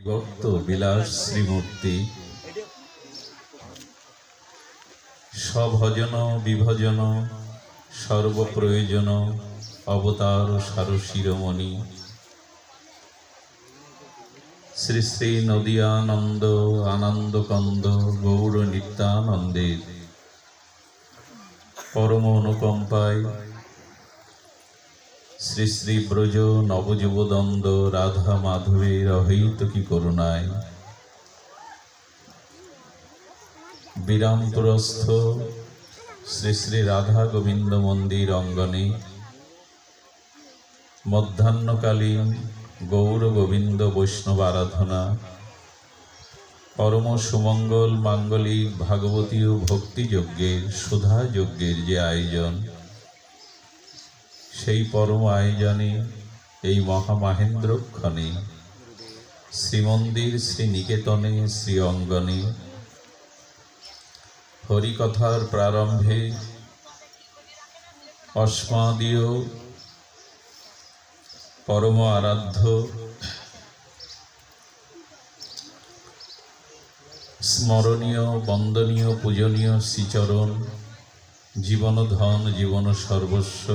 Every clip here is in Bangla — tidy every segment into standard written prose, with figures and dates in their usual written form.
বিভক্ত বিলাস শ্রীমূর্তি সভজন বিভজন সর্বপ্রয়োজন অবতার সারশিরোমণি শ্রী শ্রী নদিয়ানন্দ আনন্দকন্দ গৌর নিত্যানন্দের পরম অনুকম্পায় শ্রী শ্রী ব্রজ নবযুবদন্দ রাধা মাধবের অহৈতুকী করুণায় বিরামপুরস্থ শ্রী শ্রী রাধা গোবিন্দ মন্দির অঙ্গনে মধ্যাহ্নকালীন গৌর গোবিন্দ বৈষ্ণব আরাধনা পরম সুমঙ্গল মাঙ্গলিক ভাগবতী ও ভক্তিযজ্ঞের সুধা যজ্ঞের যে আয়োজন, সেই পরম আয়োজনে এই মহামাহেন্দ্রক্ষণে শ্রীমন্দির শ্রী নিকেতনে শ্রী অঙ্গনে হরিকথার প্রারম্ভে অস্মাদীয় পরম আরাধ্য স্মরণীয় বন্দনীয় পূজনীয় শ্রীচরণ জীবনধন জীবন সর্বস্ব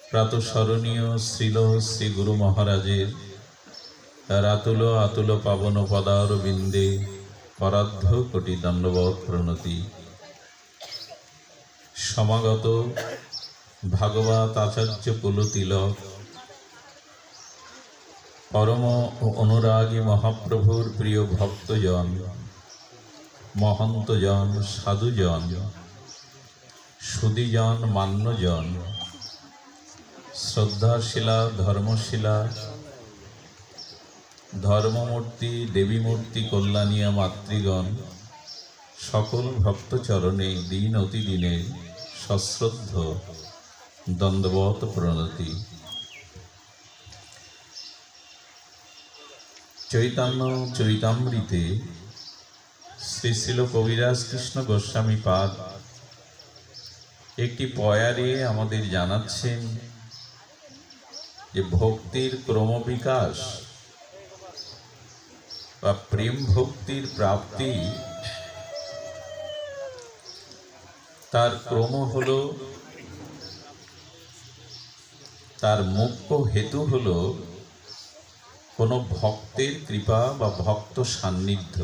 প্রাতঃস্মরণীয় শ্রীল শ্রী গুরু মহারাজের রাতুল আতুল পাবন পদারবিন্দে পরার্ধ কোটি দণ্ডবৎ প্রণতি। সমাগত ভাগবত আচার্য কুলতিলক পরম অনুরাগী মহাপ্রভুর প্রিয় ভক্তজন, মহন্তজন, সাধুজন, সুধীজন, মান্যজন, শ্রদ্ধাশীলা ধর্মশীলা ধর্মমূর্তি দেবীমূর্তি কল্যাণীয়া মাতৃগণ, সকল ভক্তচরণে দিন অতিদিনে সশ্রদ্ধ দণ্ডবৎ প্রণতি। চৈতন্য চরিতামৃতে শ্রী শ্রীল কবিরাজ কৃষ্ণ গোস্বামী পাদ একটি পয়ারে আমাদের জানাচ্ছেন যে ভক্তির ক্রমবিকাশ বা প্রেম ভক্তির প্রাপ্তি, তার ক্রম হল, তার মুখ্য হেতু হল কোনো ভক্তের কৃপা বা ভক্ত সান্নিধ্য।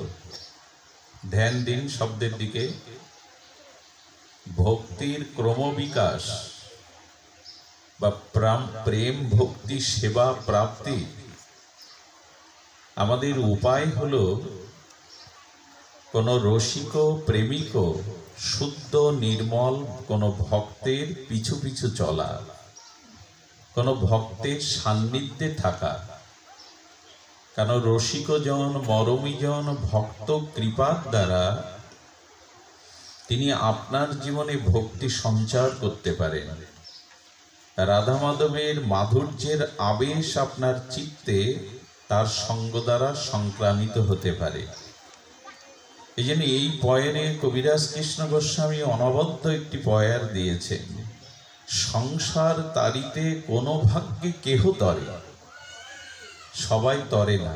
ধ্যান দিন শব্দের দিকে। ভক্তির ক্রমবিকাশ বা প্রেম ভক্তি সেবা প্রাপ্তি আমাদের উপায় হল কোনো রসিক প্রেমিক শুদ্ধ নির্মল কোনো ভক্তের পিছু পিছু চলা, কোনো ভক্তের সান্নিধ্যে থাকা। কেন রসিকজন মরমীজন ভক্ত কৃপার দ্বারা তিনি আপনার জীবনে ভক্তি সঞ্চার করতে পারেন। রাধা মাধবের মাধুর্যের আবেশ আপনার চিত্তে তার সঙ্গ দ্বারা সংক্রামিত হতে পারে। এই জন্য এই পয়ারে কবিরাজ কৃষ্ণ গোস্বামী অনবদ্য একটি পয়ার দিয়েছেন, সংসার তারিতে কোনো ভাগ্যে কেহ তরে, সবাই তরে না।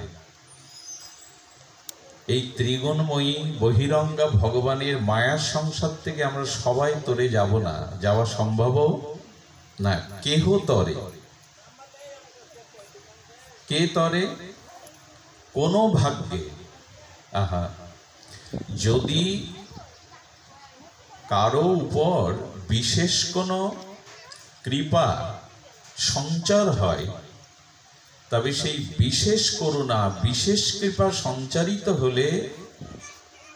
এই ত্রিগুণময়ী বহিরঙ্গা ভগবানের মায়ার সংসার থেকে আমরা সবাই তরে যাব না, যাওয়া সম্ভবও না। কেহ তরে, কে তরে? কোন ভাগ্যে। আহা, যদি কারো উপর বিশেষ কোনো কৃপা সঞ্চার হয়, তবে সেই বিশেষ করুণা বিশেষ কৃপা সঞ্চারিত হলে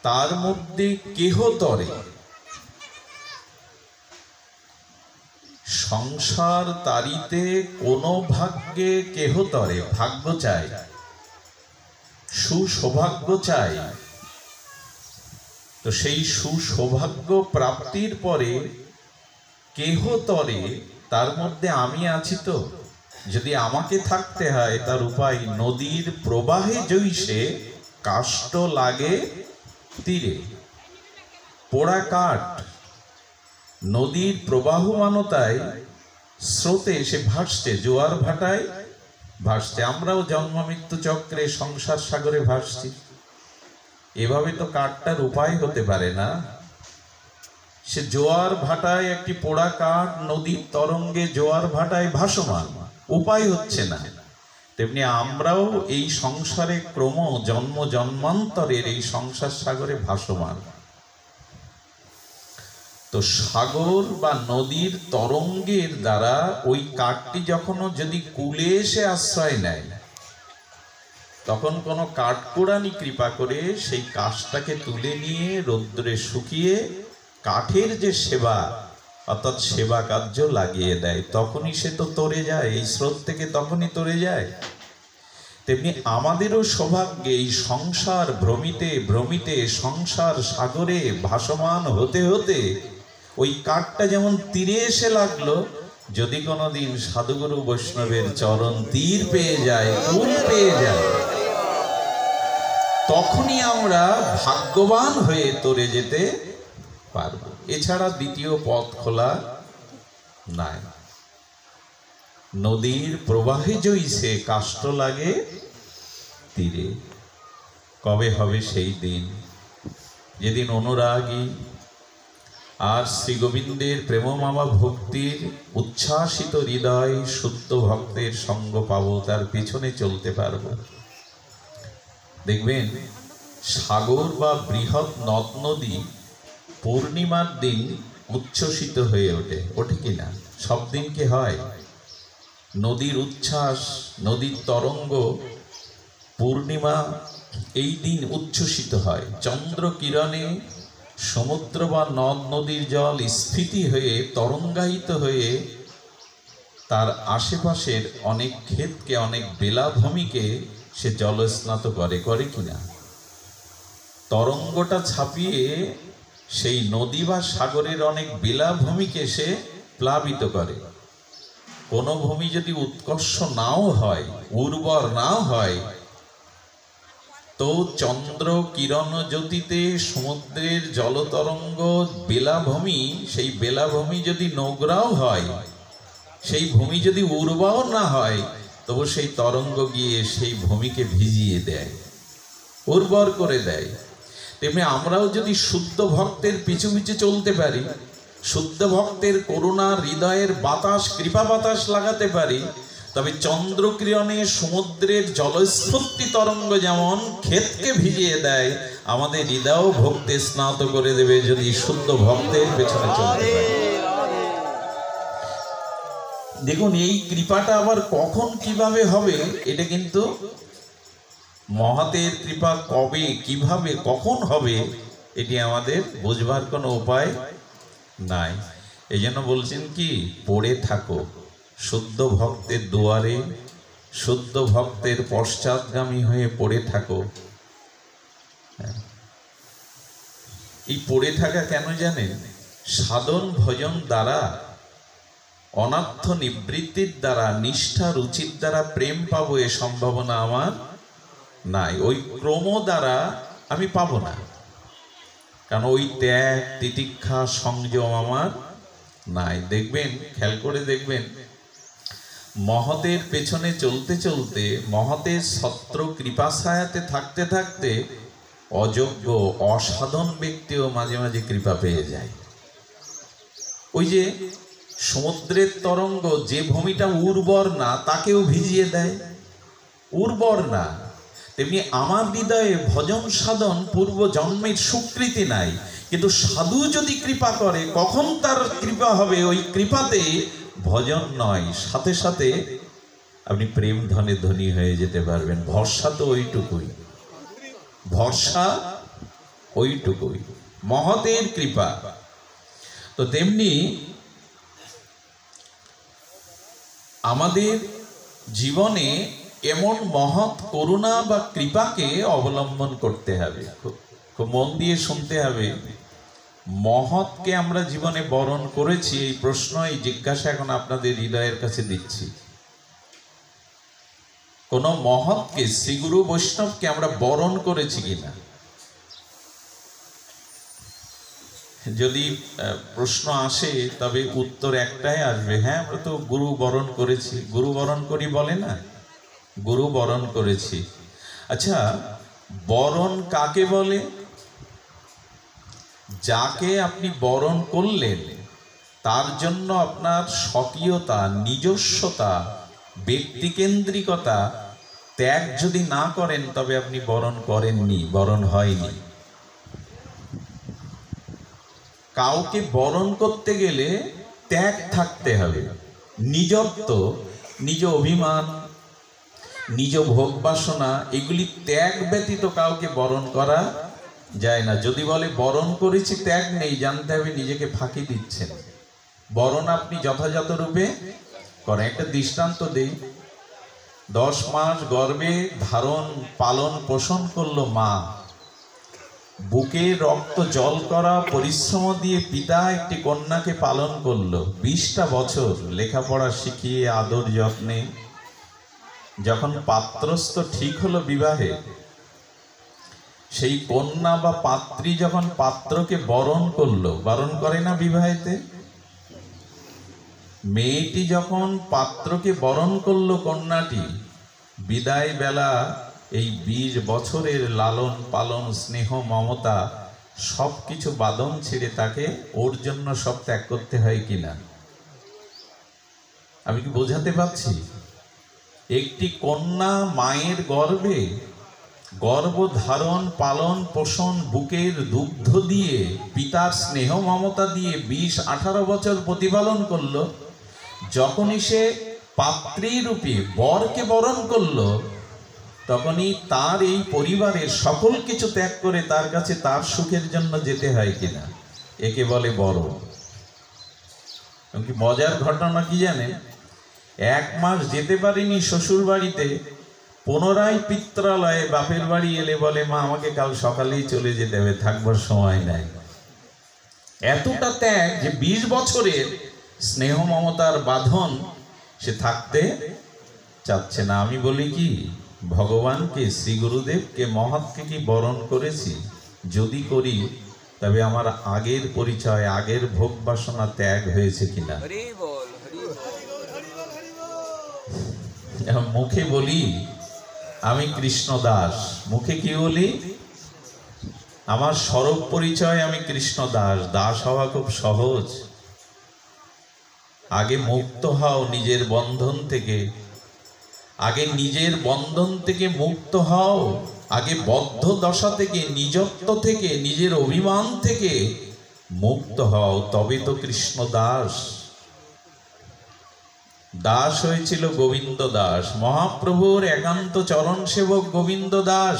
তার মধ্যে কেহ তরে। সংসার তারিতে কোনো ভাগ্যে কেহ তরে। ভাগ্য চাই, সুসৌভাগ্য চাই। তো সেই সুসৌভাগ্য প্রাপ্তির পরে কেহ তরে, তার মধ্যে আমি আছি তো। যদি আমাকে থাকতে হয়, তার উপায় নদীর প্রবাহে জৈসে কাষ্ঠ লাগে তীরে। পোড়া কাঠ নদীর প্রবাহমানতায় স্রোতে এসে ভাসছে, জোয়ার ভাটায় ভাসছে। আমরাও জন্ম মৃত্যু চক্রে সংসার সাগরে ভাসছি। এভাবে তো কাঠটার উপায় হতে পারে না। সে জোয়ার ভাটায় একটি পোড়া কাঠ নদীর তরঙ্গে জোয়ার ভাটায় ভাসমান, উপায় হচ্ছে না। তেমনি আমরাও এই সংসারে ক্রম জন্ম জন্মান্তরের এই সংসার সাগরে ভাসমান। তো সাগর বা নদীর তরঙ্গের দ্বারা ওই কাঠটি যখন যদি কূলে এসে আশ্রয় নেয়, তখন কোনো কাঠকুড়ানি কৃপা করে সেই কাঠটাকে তুলে নিয়ে রৌদ্রে শুকিয়ে কাঠের যে সেবা অর্থাৎ সেবা কার্য লাগিয়ে দেয়, তখনই সে তো তরে যায়, এই স্রোত থেকে তখনই তরে যায়। তেমনি আমাদেরও সৌভাগ্যে এই সংসার ভ্রমিতে ভ্রমিতে সংসার সাগরে ভাসমান হতে হতে ওই কাঠটা যেমন তীরে এসে লাগলো, যদি কোনোদিন সাধুগুরু বৈষ্ণবের চরণ তীর পেয়ে যায়, কুল পেয়ে যায়, তখনই আমরা ভাগ্যবান হয়ে তরে যেতে পারব। এছাড়া দ্বিতীয় পথ খোলা নাই। নদীর প্রবাহে জইছে কাষ্ঠ লাগে তীরে। কবে হবে সেই দিন যেদিন অনুরাগী আর শ্রী গোবিন্দের প্রেমমামা ভক্তির উচ্ছ্বাসিত হৃদয় শুদ্ধ ভক্তের সঙ্গ পাবো, তার পিছনে চলতে পারবো। দেখবেন সাগর বা বৃহৎ নদ নদী পূর্ণিমার দিন উচ্ছ্বসিত হয়ে ওঠে, ওঠে কিনা? সব দিন কি হয়? নদীর উচ্ছ্বাস, নদীর তরঙ্গ পূর্ণিমা এই দিন উচ্ছ্বসিত হয়। চন্দ্র কিরণে সমুদ্র বা নদ নদীর জল স্ফীতি হয়ে তরঙ্গায়িত হয়ে তার আশেপাশের অনেক ক্ষেতকে, অনেক বেলাভূমিকে সে জলস্নাত করে, করে কিনা? তরঙ্গটা ছাপিয়ে সেই নদী বা সাগরের অনেক বেলাভূমিকে সে প্লাবিত করে। কোনো ভূমি যদি উৎকর্ষ নাও হয়, উর্বর নাও হয়, তো চন্দ্র কিরণ জ্যোতিতে সমুদ্রের জলতরঙ্গ বেলাভূমি, সেই বেলাভূমি যদি নোংরাও হয়, সেই ভূমি যদি উর্বর না হয়, তবু সেই তরঙ্গ গিয়ে সেই ভূমিকে ভিজিয়ে দেয়, উর্বর করে দেয়। তেমনি আমরাও যদি শুদ্ধ ভক্তের পিছু পিছু চলতে পারি, শুদ্ধ ভক্তের করুণা হৃদয়ের বাতাস, কৃপা বাতাস লাগাতে পারি, তবে চন্দ্রকিরণে সমুদ্রের জলস্ফূর্তি তরঙ্গ যেমন ক্ষেতকে ভিজিয়ে দেয়, আমাদের হৃদয় ভক্তে স্নাত করে দেবে যদি শুদ্ধ ভক্তের পেছনে চলতে পারি। দেখুন, এই কৃপাটা আবার কখন কিভাবে হবে, এটা কিন্তু মহাতের কৃপা কবে, কিভাবে, কখন হবে, এটি আমাদের বুঝবার কোনো উপায় নাই। এই জন্য বলছেন কি, পড়ে থাকো শুদ্ধ ভক্তের দুয়ারে, শুদ্ধ ভক্তের পশ্চাৎগামী হয়ে পড়ে থাকো। এই পড়ে থাকা কেন জানেন? সাধন ভজন দ্বারা, অনার্থ নিবৃত্তির দ্বারা, নিষ্ঠা রুচির দ্বারা প্রেম পাবো এ সম্ভাবনা আমার নাই। ওই ক্রম দ্বারা আমি পাবো না, কারণ ওই ত্যাগ তিতিক্ষা সংযম আমার নাই। দেখবেন, খেয়াল করে দেখবেন, মহতের পেছনে চলতে চলতে, মহতের ছত্র কৃপাছায়াতে থাকতে থাকতে অযোগ্য অসাধন ব্যক্তিও মাঝে মাঝে কৃপা পেয়ে যায়। ওই যে সমুদ্রের তরঙ্গ যে ভূমিটা উর্বর না তাকেও ভিজিয়ে দেয়, উর্বর না। তেমনি আমার হৃদয়ে ভজন সাধন পূর্ব জন্মের স্বীকৃতি নাই, কিন্তু সাধু যদি কৃপা করে, কখন তার কৃপা হবে? ওই কৃপাতে ভজন নয়, সাথে সাথে আপনি প্রেম ধনে ধনী হয়ে যেতে পারবেন। ভরসা তো ওইটুকুই, ভরসা ওইটুকুই, মহতের কৃপা। তো তেমনি আমাদের জীবনে এমন মহৎ করুণা বা কৃপাকে অবলম্বন করতে হবে। খুব মন দিয়ে শুনতে হবে। মহৎকে আমরা জীবনে বরণ করেছি, এই প্রশ্ন, এই জিজ্ঞাসা এখন আপনাদের হৃদয়ের কাছে দিচ্ছি। কোন মহৎকে, শ্রীগুরু বৈষ্ণবকে আমরা বরণ করেছি কিনা? যদি প্রশ্ন আসে তবে উত্তর একটাই আসবে, হ্যাঁ আমরা তো গুরু বরণ করেছি। গুরু বরণ করি বলে না, গুরু বরণ করেছি। আচ্ছা, বরণ কাকে বলে? যাকে আপনি বরণ করলেন তার জন্য আপনার স্বকীয়তা, নিজস্বতা, ব্যক্তিকেন্দ্রিকতা ত্যাগ যদি না করেন তবে আপনি বরণ করেননি, বরণ হয়নি। কাউকে বরণ করতে গেলে ত্যাগ থাকতে হবে, নিজত্ব, নিজ অভিমান, নিজ ভোগ বাসনা, এগুলি ত্যাগ ব্যতীত কাউকে বরণ করা যায় না। যদি বলে বরণ করেছি ত্যাগ নেই, জানতে হবে নিজেকে ফাঁকি দিচ্ছেন। বরণ আপনি যথাযথ রূপে করেন। একটা দৃষ্টান্ত দেই। 10 মাস গর্ভে ধারণ পালন পোষণ করলো মা, বুকে রক্ত জল করা পরিশ্রম দিয়ে পিতা একটি কন্যাকে পালন করলো 20টা বছর লেখাপড়া শিখিয়ে আদর যত্নে। যখন পাত্রস্থ ঠিক হলো বিবাহে, সেই কন্যা বা পাত্রী যখন পাত্রকে বরণ করলো, বরণ করে না বিবাহেতে, মেয়েটি যখন পাত্রকে বরণ করলো, কন্যাটি বিদায় বেলা এই 20 বছরের লালন পালন স্নেহ মমতা সবকিছু বাদন ছেড়ে তাকে ওর জন্য সব ত্যাগ করতে হয় কিনা? আমি কি বোঝাতে পারছি? একটি কন্যা মায়ের গর্ভে গর্ভধারণ পালন পোষণ বুকের দুগ্ধ দিয়ে পিতার স্নেহ মমতা দিয়ে 20-18 বছর প্রতিপালন করলো। যখনই সে পাত্রীরূপে বরকে বরণ করলো, তখনই তার এই পরিবারের সকল কিছু ত্যাগ করে তার কাছে তার সুখের জন্য যেতে হয় কিনা? একে বলে বরণ। মজার ঘটনা কি জানেন? 1 মাস যেতে পারিনি শ্বশুর বাড়িতে, পুনরায় পিত্রালয়ে বাপের বাড়ি এলে বলে, মা আমাকে কাল সকালেই চলে যেতে হবে, থাকবার সময় নাই। এতটা ত্যাগ যে 20 বছরের স্নেহ মমতার বাঁধন সে থাকতে চাচ্ছে না। আমি বলি কি, ভগবানকে, শ্রী গুরুদেবকে, মহৎকে কি বরণ করেছি? যদি করি তবে আমার আগের পরিচয়, আগের ভোগ বাসনা ত্যাগ হয়েছে কিনা? মুখে বলি আমি কৃষ্ণ দাস, মুখে কি বলি? আমার স্বরূপ পরিচয় আমি কৃষ্ণ দাস। দাস হওয়া খুব সহজ। আগে মুক্ত হও নিজের বন্ধন থেকে, আগে নিজের বন্ধন থেকে মুক্ত হও, আগে বদ্ধ দশা থেকে, নিজত্ব থেকে, নিজের অভিমান থেকে মুক্ত হও, তবে তো কৃষ্ণ দাস। দাস হয়েছিল গোবিন্দ দাস, মহাপ্রভুর একান্ত চরণ সেবক গোবিন্দ দাস।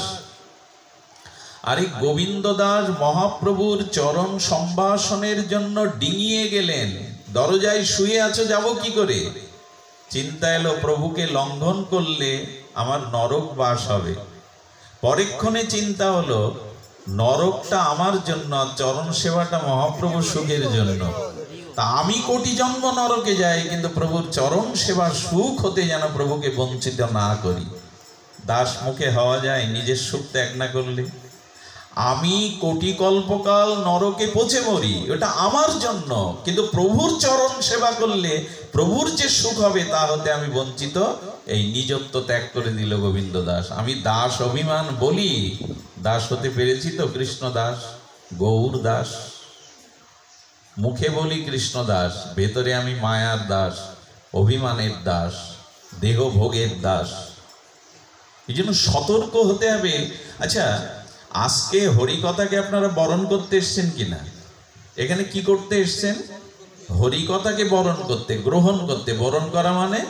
আর এই গোবিন্দ দাস মহাপ্রভুর চরণ সম্ভাষণের জন্য ডিঙিয়ে গেলেন। দরজায় শুয়ে আছো, যাব কি করে? চিন্তা এলো প্রভুকে লঙ্ঘন করলে আমার নরক বাস হবে। পরেক্ষণে চিন্তা হলো নরকটা আমার জন্য, চরণ সেবাটা মহাপ্রভুর সুখের জন্য। তা আমি কোটি জন্ম নরকে যাই, কিন্তু প্রভুর চরণ সেবার সুখ হতে যেন প্রভুকে বঞ্চিত না করি। দাস মুখে হওয়া যায় নিজের সুখ ত্যাগ না করলে? আমি কোটি কল্পকাল নরকে পচে মরি, ওটা আমার জন্য, কিন্তু প্রভুর চরণ সেবা করলে প্রভুর যে সুখ হবে তা হতে আমি বঞ্চিত। এই নিজত্ব ত্যাগ করে দিল গোবিন্দ দাস। আমি দাস অভিমান বলি, দাস হতে পেরেছি তো কৃষ্ণ দাস, গৌর দাস। মুখে বলি কৃষ্ণ দাস, ভেতরে আমি মায়ার দাস, অভিমানের দাস, দেহ ভোগের দাস। এই জন্য সতর্ক হতে হবে। আচ্ছা, আজকে হরিকথাকে আপনারা বরণ করতে এসছেন কিনা? এখানে কি করতে এসছেন? হরিকথাকে বরণ করতে, গ্রহণ করতে। বরণ করা মানে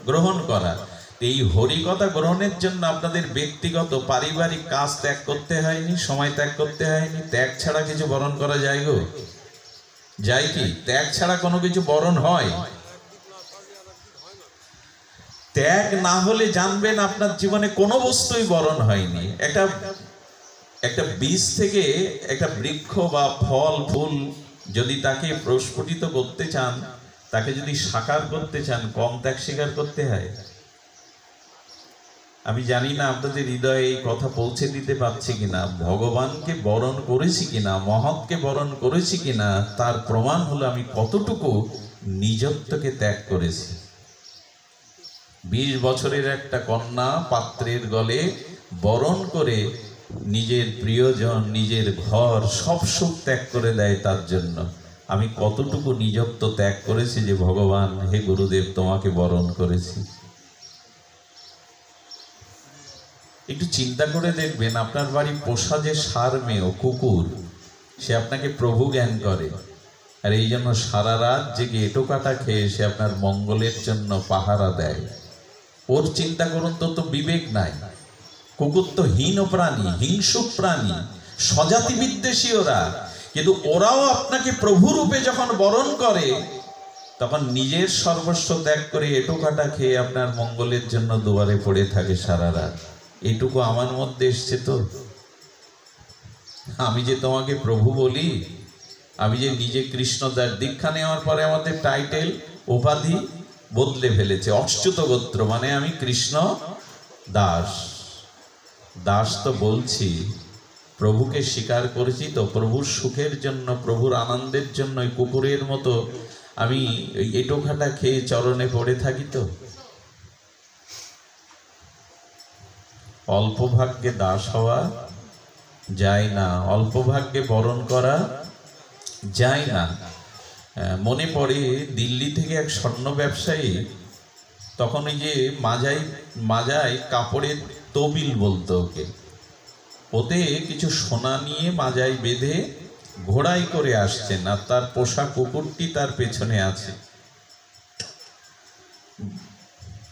গ্রহণ করা। এই হরিকথা গ্রহণের জন্য আপনাদের ব্যক্তিগত পারিবারিক কাজ ত্যাগ করতে হয়নি, সময় ত্যাগ করতে হয়নি। ত্যাগ ছাড়া কিছু বরণ করা যায় গো? যায় কি? ত্যাগ ছাড়া কোনো কিছু বরণ হয়? ত্যাগ না হলে জানবেন আপনার জীবনে কোনো বস্তুই বরণ হয়নি। একটা বীজ থেকে একটা বৃক্ষ বা ফল ফুল যদি তাকে প্রস্ফুটিত করতে চান, তাকে যদি সাকার করতে চান, কম ত্যাগ স্বীকার করতে হয়? আমি জানি না আপনাদের হৃদয়ে এই কথা পৌঁছে দিতে পারছি কিনা। ভগবানকে বরণ করেছি কিনা, মহৎকে বরণ করেছি কিনা, তার প্রমাণ হলো আমি কতটুকু নিজত্বকে ত্যাগ করেছি। 20 বছরের একটা কন্যা পাত্রের গলে বরণ করে নিজের প্রিয়জন, নিজের ঘর, সব সুখ ত্যাগ করে দেয় তার জন্য। আমি কতটুকু নিজত্ব ত্যাগ করেছি যে ভগবান, হে গুরুদেব, তোমাকে বরণ করেছি। একটু চিন্তা করে দেখবেন, আপনার বাড়ি পোষা যে ষাঁড় মেয়ে, কুকুর, সে আপনাকে প্রভু জ্ঞান করে, আর এই জন্য সারা রাত জেগে এঁটো কাটা খেয়ে সে আপনার মঙ্গলের জন্য পাহারা দেয়। ওর চিন্তা করুন তো, বিবেক নাই। কুকুর তো হীন প্রাণী, হিংসুক প্রাণী, স্বজাতি বিদ্বেষী ওরা, কিন্তু ওরাও আপনাকে প্রভু রূপে যখন বরণ করে, তখন নিজের সর্বস্ব ত্যাগ করে এঁটো কাটা খেয়ে আপনার মঙ্গলের জন্য দুয়ারে পড়ে থাকে সারা রাত। এইটুকু আমার মধ্যে এসছে তো। আমি যে তোমাকে প্রভু বলি, আমি যে নিজে কৃষ্ণদাস, দীক্ষা নেওয়ার পরে আমাদের টাইটেল উপাধি বদলে ফেলেছে, অচ্যুত গোত্র, মানে আমি কৃষ্ণ দাস। দাস তো বলছি, প্রভুকে স্বীকার করেছি তো, প্রভুর সুখের জন্য, প্রভুর আনন্দের জন্য কুকুরের মতো আমি এঁটো খাটা খেয়ে চরণে পড়ে থাকি তো। অল্প ভাগ্যে দাস হওয়া যায় না, অল্প ভাগ্যে বরণ করা যায় না। মনে পড়ে দিল্লি থেকে এক স্বর্ণ ব্যবসায়ী, তখন ওই যে মাজায় কাপড়ের তবিল বলতো ওকে, ওতে কিছু সোনা নিয়ে মাজায় বেঁধে ঘোড়াই করে আসছেন, আর তার পোষা কুকুরটি তার পেছনে আছে।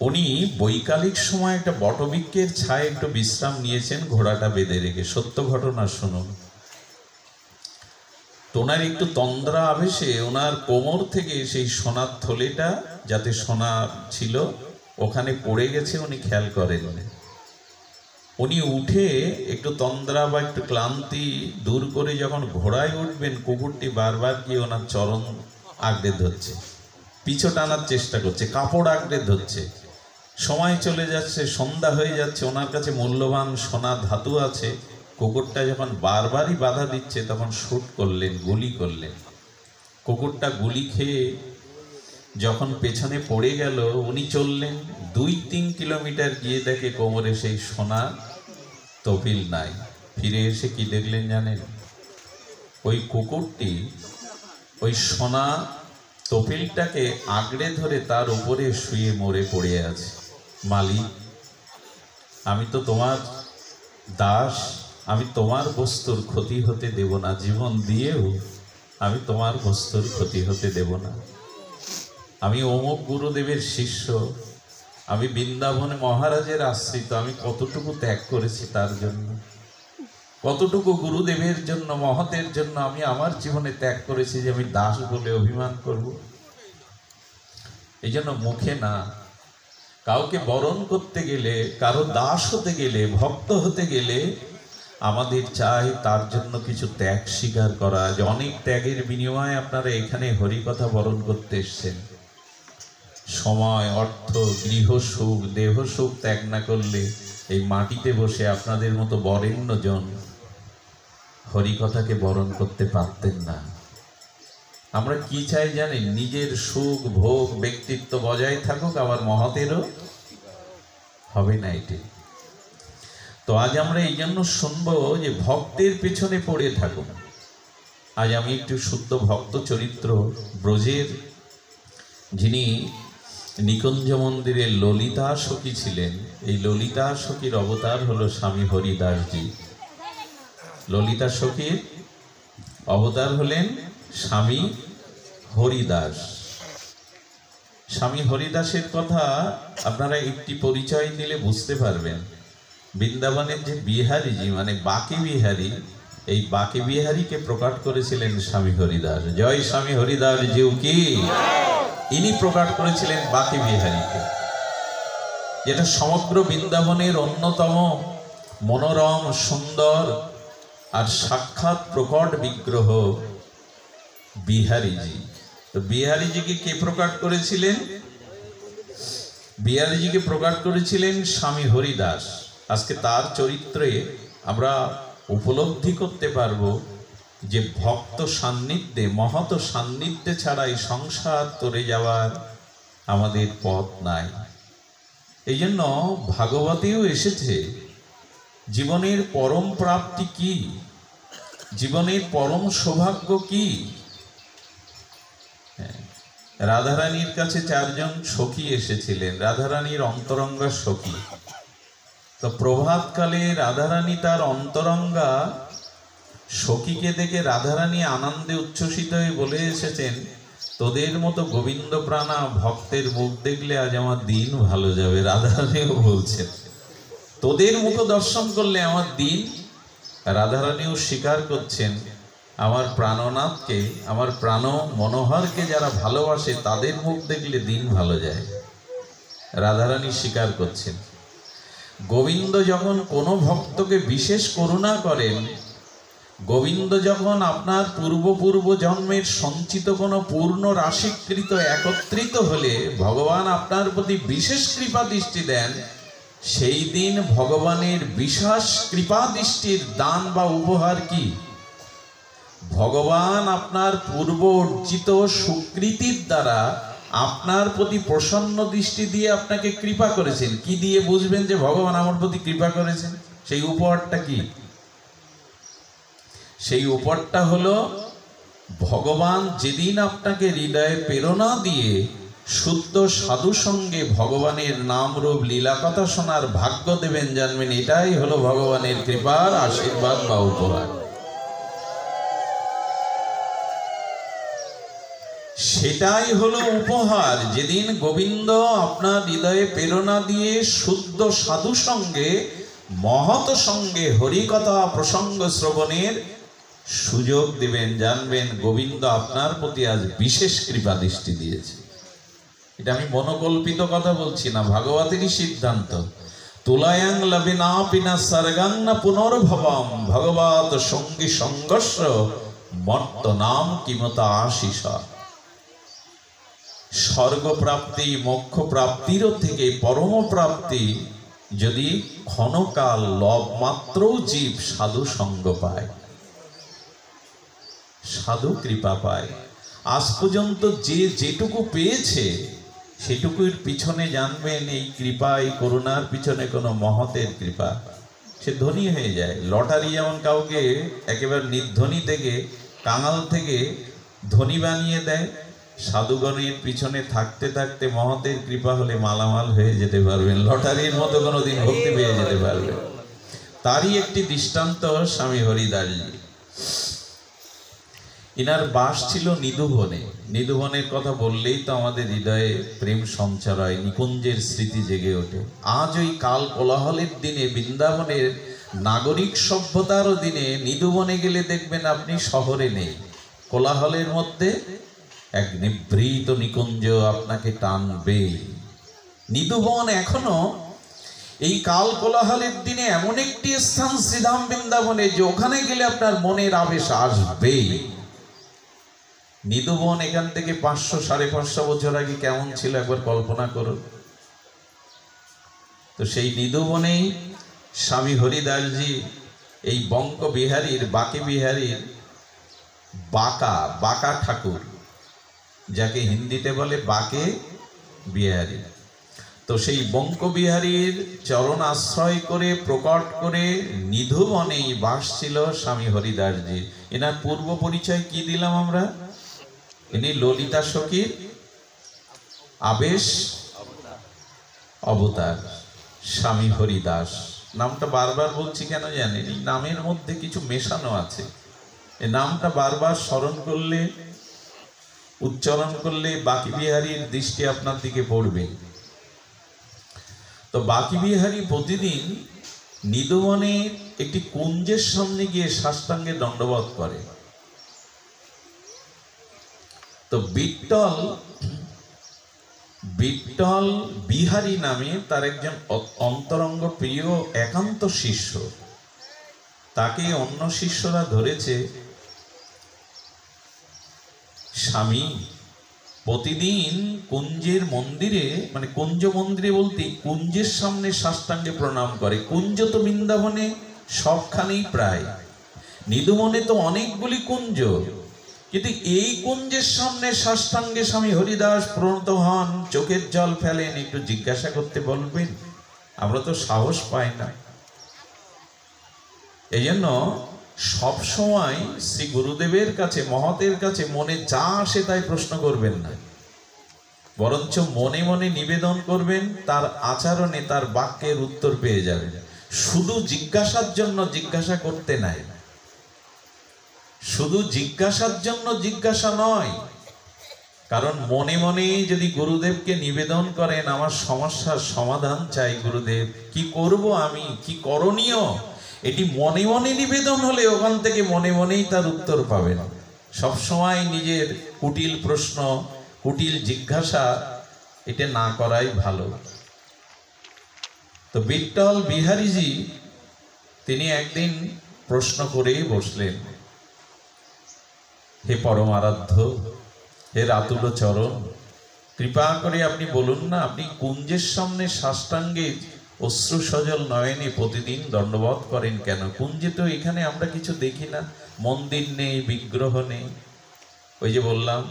উনি বৈকালিক সময় একটা বটবৃক্ষের ছায় একটু বিশ্রাম নিয়েছেন ঘোড়াটা বেঁধে রেখে। সত্য ঘটনা শুনুন। তো ওনার একটু তন্দ্রা আবেশে ওনার কোমর থেকে সেই সোনার থলেটা, যাতে সোনা ছিল, ওখানে পড়ে গেছে, উনি খেয়াল করেন। উনি উঠে একটু তন্দ্রা বা একটু ক্লান্তি দূর করে যখন ঘোড়ায় উঠবেন, কুকুরটি বারবার গিয়ে ওনার চরণ আঁকড়ে ধরছে, পিছু টানার চেষ্টা করছে, কাপড় আঁকড়ে ধরছে। সময় চলে যাচ্ছে, সন্ধ্যা হয়ে যাচ্ছে, ওনার কাছে মূল্যবান সোনা ধাতু আছে। কুকুরটা যখন বারবারই বাধা দিচ্ছে, তখন শুট করলেন, গুলি করলেন। কুকুরটা গুলি খেয়ে যখন পেছনে পড়ে গেল, উনি চললেন 2-3 কিলোমিটার, গিয়ে দেখে কোমরে সেই সোনা তপিল নাই। ফিরে এসে কি দেখলেন জানেন? ওই কুকুরটি ওই সোনা তপিলটাকে আঁকড়ে ধরে তার উপরে শুয়ে মরে পড়ে আছে। মালিক, আমি তো তোমার দাস, আমি তোমার বস্তুর ক্ষতি হতে দেব না, জীবন দিয়েও আমি তোমার বস্তুর ক্ষতি হতে দেব না। আমি অমুক গুরুদেবের শিষ্য, আমি বৃন্দাবনে মহারাজের আশ্রিত, আমি কতটুকু ত্যাগ করেছি তার জন্য, কতটুকু গুরুদেবের জন্য, মহতের জন্য আমি আমার জীবনে ত্যাগ করেছি যে আমি দাস বলে অভিমান করব। এই জন্য মুখে না, কাউকে বরণ করতে গেলে, কারো দাস হতে গেলে, ভক্ত হতে গেলে আমাদের চাই তার জন্য কিছু ত্যাগ স্বীকার করা। যে অনেক ত্যাগের বিনিময়ে আপনারা এখানে হরিকথা বরণ করতে এসছেন। সময়, অর্থ, গৃহ সুখ, দেহ সুখ ত্যাগ না করলে এই মাটিতে বসে আপনাদের মতো বরেণ্যজন হরিকথাকে বরণ করতে পারতেন না। আমরা কি চাই জানেন? নিজের সুখ, ভোগ, ব্যক্তিত্ব বজায় থাকুক, আবার মহতেরও হবে না এটি। তো আজ আমরা এই জন্য শুনবো যে ভক্তের পেছনে পড়ে থাকুন। আজ আমি একটু শুদ্ধ ভক্ত চরিত্র, ব্রজের যিনি নিকুঞ্জ মন্দিরের ললিতা সখী ছিলেন, এই ললিতা সখীর অবতার হলো স্বামী হরিদাসজি। ললিতা সখীর অবতার হলেন স্বামী হরিদাস। স্বামী হরিদাসের কথা আপনারা একটি পরিচয় দিলে বুঝতে পারবেন। বৃন্দাবনের যে বিহারীজি, মানে বাকি বিহারী, এই বাকি বিহারীকে প্রকাট করেছিলেন স্বামী হরিদাস। জয় স্বামী হরিদাস জিউ কি! ইনি প্রকাট করেছিলেন বাকি বিহারীকে, যেটা সমগ্র বৃন্দাবনের অন্যতম মনোরম, সুন্দর আর সাক্ষাৎ প্রকট বিগ্রহ বিহারীজি। তো বিহারীজিকে কে প্রকাট করেছিলেন? বিহারীজিকে প্রকাট করেছিলেন স্বামী হরিদাস। আজকে তার চরিত্রে আমরা উপলব্ধি করতে পারবো যে ভক্ত সান্নিধ্যে, মহৎ সান্নিধ্যে ছাড়া এই সংসার তরে যাওয়ার আমাদের পথ নাই। এই জন্য ভাগবতেও এসেছে জীবনের পরম প্রাপ্তি কি, জীবনের পরম সৌভাগ্য কি। রাধারানীর কাছে 4 জন সখী এসেছিলেন, রাধারানীর অন্তরঙ্গা সখী। তো প্রভাতকালে রাধারানী তার অন্তরঙ্গা সখীকে দেখে রাধারানী আনন্দে উচ্ছ্বসিত হয়ে বলে এসেছেন, তোদের মতো গোবিন্দ প্রাণা ভক্তের মুখ দেখলে আজ আমার দিন ভালো যাবে। রাধারানীও বলছেন, তোদের মুখ দর্শন করলে আমার দিন। রাধারানীও স্বীকার করছেন, আমার প্রাণনাথকে, আমার প্রাণ মনোহরকে যারা ভালোবাসে তাদের মুখ দেখলে দিন ভালো যায়। রাধারানী স্বীকার করছেন। গোবিন্দ যখন কোনো ভক্তকে বিশেষ করুণা করেন, গোবিন্দ যখন আপনার পূর্ব জন্মের সঞ্চিত কোনো পূর্ণ রাশিকৃত একত্রিত হলে ভগবান আপনার প্রতি বিশেষ কৃপা দৃষ্টি দেন, সেই দিন ভগবানের বিশেষ কৃপা দৃষ্টির দান বা উপহার কি? ভগবান আপনার পূর্ব অর্জিত সুকৃতির দ্বারা আপনার প্রতি প্রসন্ন দৃষ্টি দিয়ে আপনাকে কৃপা করেছেন। কি দিয়ে বুঝবেন যে ভগবান আমার প্রতি কৃপা করেছেন? সেই উপহারটা কি? সেই উপহারটা হলো ভগবান যেদিন আপনাকে হৃদয়ে প্রেরণা দিয়ে শুদ্ধ সাধু সঙ্গে ভগবানের নাম রূপ লীলা কথা শোনার ভাগ্য দেবেন, জানবেন এটাই হলো ভগবানের কৃপার আশীর্বাদ বা উপহার। সেটাই হলো উপহার, যেদিন গোবিন্দ আপনার হৃদয়ে প্রেরণা দিয়ে শুদ্ধ সাধু সঙ্গে মহৎ সঙ্গে হরিকথা প্রসঙ্গ শ্রবণের সুযোগ দিবেন, জানবেন গোবিন্দ আপনার প্রতি আজ বিশেষ কৃপা দৃষ্টি দিয়েছে। এটা আমি মনোকল্পিত কথা বলছি না, ভাগবতেরই সিদ্ধান্ত। তুলায়াং লবিনা পিনা সর্গাং না পুনর্ভবম ভগবত সঙ্গী সংঘর্ষ মর্ত নাম কিমতা আশিস। স্বর্গপ্রাপ্তি মোক্ষ প্রাপ্তিরও থেকে পরম প্রাপ্তি যদি ক্ষণকাল লব মাত্র জীব সাধু সঙ্গ পায়, সাধু কৃপা পায়। আজ পর্যন্ত যে যেটুকু পেয়েছে সেটুকুর পিছনে জানবেন এই কৃপা, এই করুণার পিছনে কোনো মহতের কৃপা, সে ধনী হয়ে যায়। লটারি যেমন কাউকে একেবারে নির্ধনী থেকে, কাঙাল থেকে ধনী বানিয়ে দেয়, সাধুগণের পিছনে থাকতে থাকতে মহতের কৃপা হলে মালামাল হয়ে যেতে পারবেন, লটারির মতো কোনোদিন ভক্তি পেয়ে যেতে পারবেন। তারই একটি দৃষ্টান্ত স্বামী হরিদাসজি। ইনার বাস ছিল নিধুবনে। নিধুবনের কথা বললেই তো আমাদের হৃদয়ে প্রেম সঞ্চার হয়, নিকুঞ্জের স্মৃতি জেগে ওঠে। আজ ওই কাল কোলাহলের দিনে, বৃন্দাবনের নাগরিক সভ্যতারও দিনে নিধুবনে গেলে দেখবেন আপনি শহরে নেই, কোলাহলের মধ্যে এক নিভৃত নিকুঞ্জ আপনাকে টানবে। নিধুবন এখনো এই কাল কোলাহলের দিনে এমন একটি স্থান শ্রীধাম বৃন্দাবনে যে ওখানে গেলে আপনার মনের আবেশ আসবে। নিধুবন এখান থেকে 500-550 বছর আগে কেমন ছিল একবার কল্পনা করুন তো। সেই নিধুবনেই স্বামী হরিদাসজি এই বঙ্ক বিহারীর, বাকে বিহারীর বাকা ঠাকুর, যাকে হিন্দিতে বলে বাকে বিহারী, তো সেই বঙ্ক বিহারীর চরণ আশ্রয় করে প্রকট করে নিধুবনেই বাস ছিল স্বামী হরিদাসজি। এনার পূর্ব পরিচয় কি দিলাম আমরা? ইনি ললিতা সখীর আবেশ অবতার স্বামী হরিদাস। নামটা বারবার বলছি কেন জানেন? এই নামের মধ্যে কিছু মেশানো আছে। এই নামটা বারবার স্মরণ করলে, উচ্চারণ করলে বাকি বিহারীর দৃষ্টি আপনার দিকে পড়বে। তো বাকি বিহারী প্রতিদিন নিধুবনে একটি কুঞ্জের সামনে গিয়ে সাষ্টাঙ্গে দণ্ডবত করে। তো বিট্টল বিহারী নামে তার একজন অন্তরঙ্গ প্রিয় একান্ত শিষ্য, তাকে অন্য শিষ্যরা ধরেছে, স্বামী প্রতিদিন কুঞ্জের মন্দিরে, মানে কুঞ্জ মন্দিরে বলতে কুঞ্জের সামনে সাষ্টাঙ্গে প্রণাম করে। কুঞ্জ তো বৃন্দাবনে সবখানেই প্রায়, নিধুবনে তো অনেকগুলি কুঞ্জ, কিন্তু এই কুঞ্জের সামনে সাষ্টাঙ্গে স্বামী হরিদাস প্রণত হন, চোখের জল ফেলেন, একটু জিজ্ঞাসা করতে বলবেন? আমরা তো সাহস পাই না। এই জন্য সবসময় শ্রী গুরুদেবের কাছে, মহতের কাছে মনে যা আসে তাই প্রশ্ন করবেন না, বরঞ্চ মনে মনে নিবেদন করবেন, তার আচরণে তার বাক্যের উত্তর পেয়ে যাবেন। শুধু জিজ্ঞাসার জন্য জিজ্ঞাসা করতে নাই, শুধু জিজ্ঞাসার জন্য জিজ্ঞাসা নয়, কারণ মনে মনে যদি গুরুদেবকে নিবেদন করেন, আমার সমস্যার সমাধান চাই গুরুদেব, কি করব আমি, কি করণীয়, এটি মনে মনে নিবেদন হলে ওখান থেকে মনে মনেই তার উত্তর পাবেন। সবসময় নিজের কুটিল প্রশ্ন, কুটিল জিজ্ঞাসা এটা না করাই ভালো। তো বিট্টল বিহারীজি তিনি একদিন প্রশ্ন করেই বসলেন, হে পরম আরাধ্য, হে রাতুল চরণ, কৃপা করে আপনি বলুন না, আপনি কুঞ্জের সামনে সাষ্টাঙ্গে অশ্রু সজল নয়নে প্রতিদিন দণ্ডবোধ করেন কেন? কুঞ্জে তো এখানে আমরা কিছু দেখি না, মন্দির নেই, বিগ্রহ নেই। ওই যে বললাম,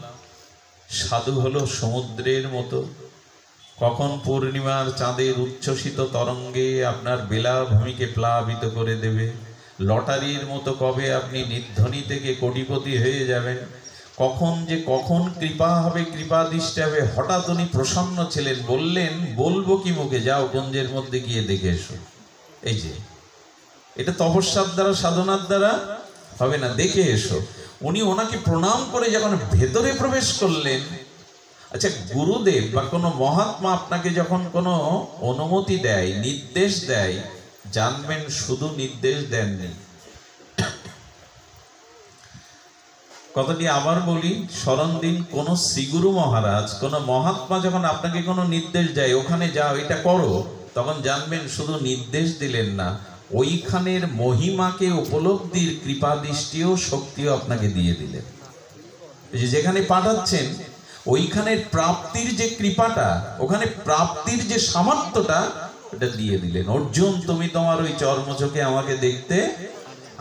সাধু হলো সমুদ্রের মতো, কখন পূর্ণিমার চাঁদের উচ্ছ্বসিত তরঙ্গে আপনার বেলাভূমিকে প্লাবিত করে দেবে, লটারির মতো কবে আপনি নির্ধনী থেকে কোটিপতি হয়ে যাবেন, কখন কৃপা হবে, কৃপা দৃষ্টি হবে। হঠাৎ উনি প্রসন্ন ছিলেন, বললেন, বলবো কি মুখে, যাও কুঞ্জের মধ্যে গিয়ে দেখে এসো। এই যে এটা তপস্যার দ্বারা, সাধনার দ্বারা হবে না, দেখে এসো। উনি ওনাকে প্রণাম করে যখন ভেতরে প্রবেশ করলেন, আচ্ছা গুরুদেব বা কোনো মহাত্মা আপনাকে যখন কোনো অনুমতি দেয়, নির্দেশ দেয়, জানবেন শুধু নির্দেশ দেননি। কথাটি আবার বলি, স্মরণ দিন, কোন শ্রীগুরু মহারাজ, কোন মহাত্মা যখন আপনাকে কোনো নির্দেশ দেয়, ওখানে যাও, এটা করো, তখন জানবেন শুধু নির্দেশ দিলেন না, ওইখানের মহিমাকে উপলব্ধির কৃপা দৃষ্টিও শক্তিও আপনাকে দিয়ে দিলেন। যেখানে পাঠাচ্ছেন ওইখানের প্রাপ্তির যে কৃপাটা, ওখানে প্রাপ্তির যে সামর্থ্যটা, এটা দিয়ে দিলেন। অর্জুন, তুমি তোমার ওই চর্মচোখে আমাকে দেখতে,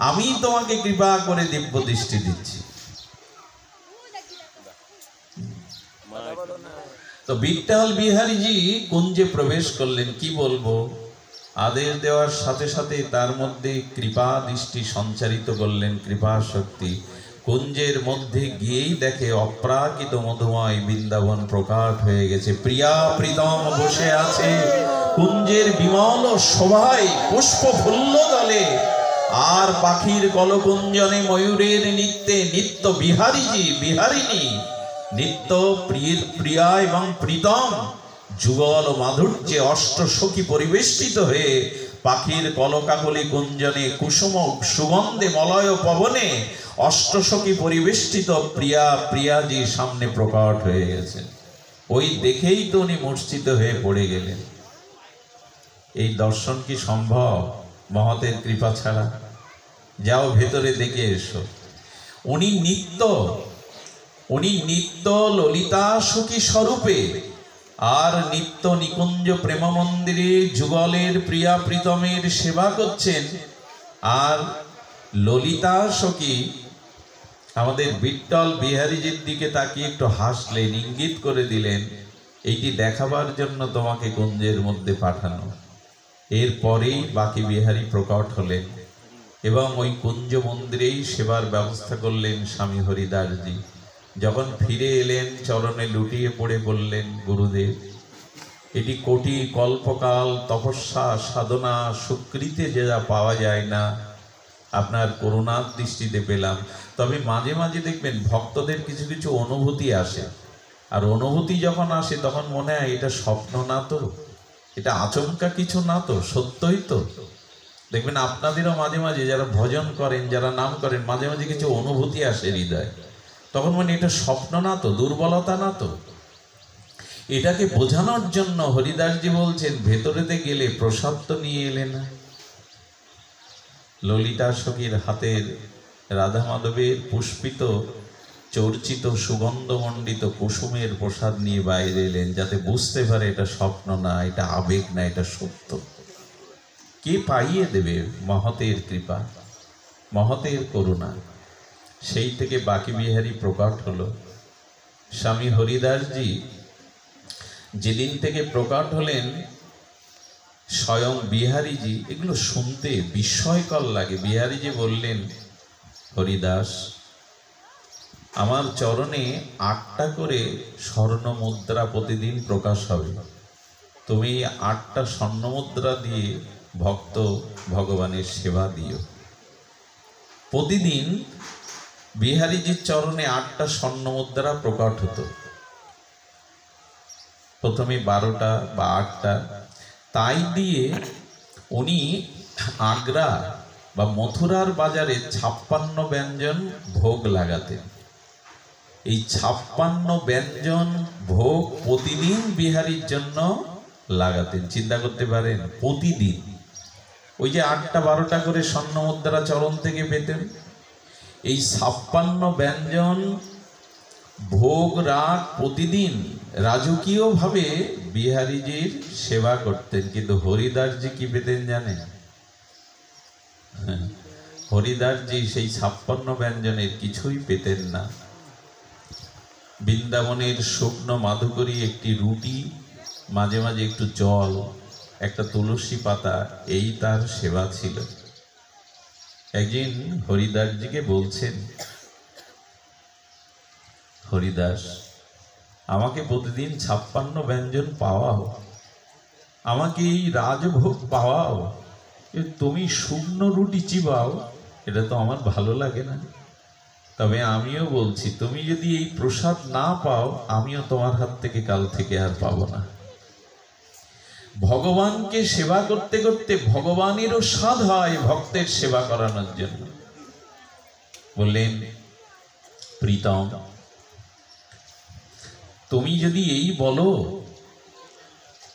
আমি তোমাকে কৃপা করে দিব্য দৃষ্টি দিচ্ছি। তো বিট্টল বিহারীজি কুঞ্জে প্রবেশ করলেন, কি বলবো, আদেশ দেওয়ার সাথে সাথে তার মধ্যে কৃপা দৃষ্টি সঞ্চারিত করলেন, কৃপা শক্তি। কুঞ্জের মধ্যে গিয়েই দেখে অপ্রাকৃত মধুময় বৃন্দাবন প্রকাশ হয়ে গেছে, প্রিয়া প্রীতম বসে আছে কুঞ্জের বিমল শোভায়, পুষ্প ফুল্ল দলে, আর পাখির কলকুঞ্জনে ময়ূরের নৃত্যে নিত্য বিহারীজি বিহারিণী, নিত্য প্রিয়া এবং প্রীতম যুগল মাধুর্যে অষ্টসখী পরিবেষ্টিত হয়ে, পাখির কলকাকলি কুঞ্জনে কুসুম সুগন্ধে মলয় পবনে অষ্টসখী পরিবেষ্টিত প্রিয়াজি সামনে প্রকট হয়ে গেছে। ওই দেখেই তো উনি মূর্ছিত হয়ে পড়ে গেলেন। এই দর্শন কি সম্ভব মহতের কৃপা ছাড়া? যাও ভেতরে দেখে এসো। উনি নিত্য ললিতা সখী স্বরূপে আর নিত্য নিকুঞ্জ প্রেম মন্দিরে যুগলের প্রিয়া প্রীতমের সেবা করছেন। আর ললিতা সখী আমাদের বিট্টল বিহারীজির দিকে তাকিয়ে একটু হাসলেন, ইঙ্গিত করে দিলেন, এইটি দেখাবার জন্য তোমাকে কুঞ্জের মধ্যে পাঠানো। এরপরেই বাকি বিহারী প্রকট হলেন এবং ওই কুঞ্জ মন্দিরেই সেবার ব্যবস্থা করলেন স্বামী হরিদাসজি। যখন ফিরে এলেন, চরণে লুটিয়ে পড়ে বললেন, গুরুদেব, এটি কোটি কল্পকাল তপস্যা সাধনা সুকৃতে যে যা পাওয়া যায় না, আপনার করুণার দৃষ্টিতে পেলাম। তবে মাঝে মাঝে দেখবেন ভক্তদের কিছু কিছু অনুভূতি আসে, আর অনুভূতি যখন আসে তখন মনে হয় এটা স্বপ্ন না তো, এটা আচমকা কিছু না তো, সত্যই তো। দেখবেন আপনাদেরও মাঝে মাঝে যারা ভজন করেন, যারা নাম করেন, মাঝে মাঝে কিছু অনুভূতি আসে হৃদয়, তখন মানে এটা স্বপ্ন না তো, দুর্বলতা না তো। এটাকে বোঝানোর জন্য হরিদাসজি বলছেন, ভেতরেতে গেলে প্রসাদ তো নিয়ে এলে না। ললিতা সখীর হাতের রাধা মাধবের পুষ্পিত চর্চিত সুগন্ধমণ্ডিত কুসুমের প্রসাদ নিয়ে বাইরে এলেন, যাতে বুঝতে পারে এটা স্বপ্ন না, এটা আবেগ না, এটা সত্য। কে পাইয়ে দেবে? মহতের কৃপা, মহতের করুণা। সেই থেকে বাকি বিহারী প্রকট হলো। স্বামী হরিদাসজি যেদিন থেকে প্রকট হলেন, স্বয়ং বিহারীজি, এগুলো শুনতে বিস্ময়কর লাগে। বিহারীজি বললেন, হরিদাস, আমার চরণে 8টা করে স্বর্ণ মুদ্রা প্রতিদিন প্রকাশ হবে। তুমি 8টা স্বর্ণ মুদ্রা দিয়ে ভক্ত ভগবানের সেবা দিও। প্রতিদিন বিহারীজির চরণে 8টা স্বর্ণ মুদ্রা প্রকট হতো। প্রথমে 12টা বা 8টা, তাই দিয়ে উনি আগ্রা বা মথুরার বাজারে 56 ব্যঞ্জন ভোগ লাগাতেন। এই 56 ব্যঞ্জন ভোগ প্রতিদিন বিহারীর জন্য লাগাতেন। চিন্তা করতে পারেন, প্রতিদিন। ওই যে 8টা 12টা করে স্বর্ণ মুদ্রা চরণ থেকে পেতেন, এই 56 ব্যঞ্জন ভোগ রাগ প্রতিদিন রাজকীয়ভাবে বিহারীজির সেবা করতেন। কিন্তু হরিদাসজি কি পেতেন জানেন? হরিদাসজি সেই 56 ব্যঞ্জনের কিছুই পেতেন না। বৃন্দাবনের শুকনো মাধুকরী একটি রুটি, মাঝে মাঝে একটু জল, একটা তুলসী পাতা, এই তার সেবা ছিল। একদিন হরিদাসজিকে বলছেন, হরিদাস, আমাকে প্রতিদিন 56 ব্যঞ্জন পাওয়াও, আমাকে এই রাজভোগ পাওয়াও, তুমি শুকনো রুটি চিবাও, এটা তো আমার ভালো লাগে না। তবে আমিও বলছি, তুমি যদি এই প্রসাদ না পাও, আমিও তোমার হাত থেকে কাল থেকে আর পাবো না। ভগবানকে সেবা করতে করতে ভগবানেরও স্বাদ হয় ভক্তের সেবা করানোর জন্য। বললেন, প্রীতম, তুমি যদি এই বলো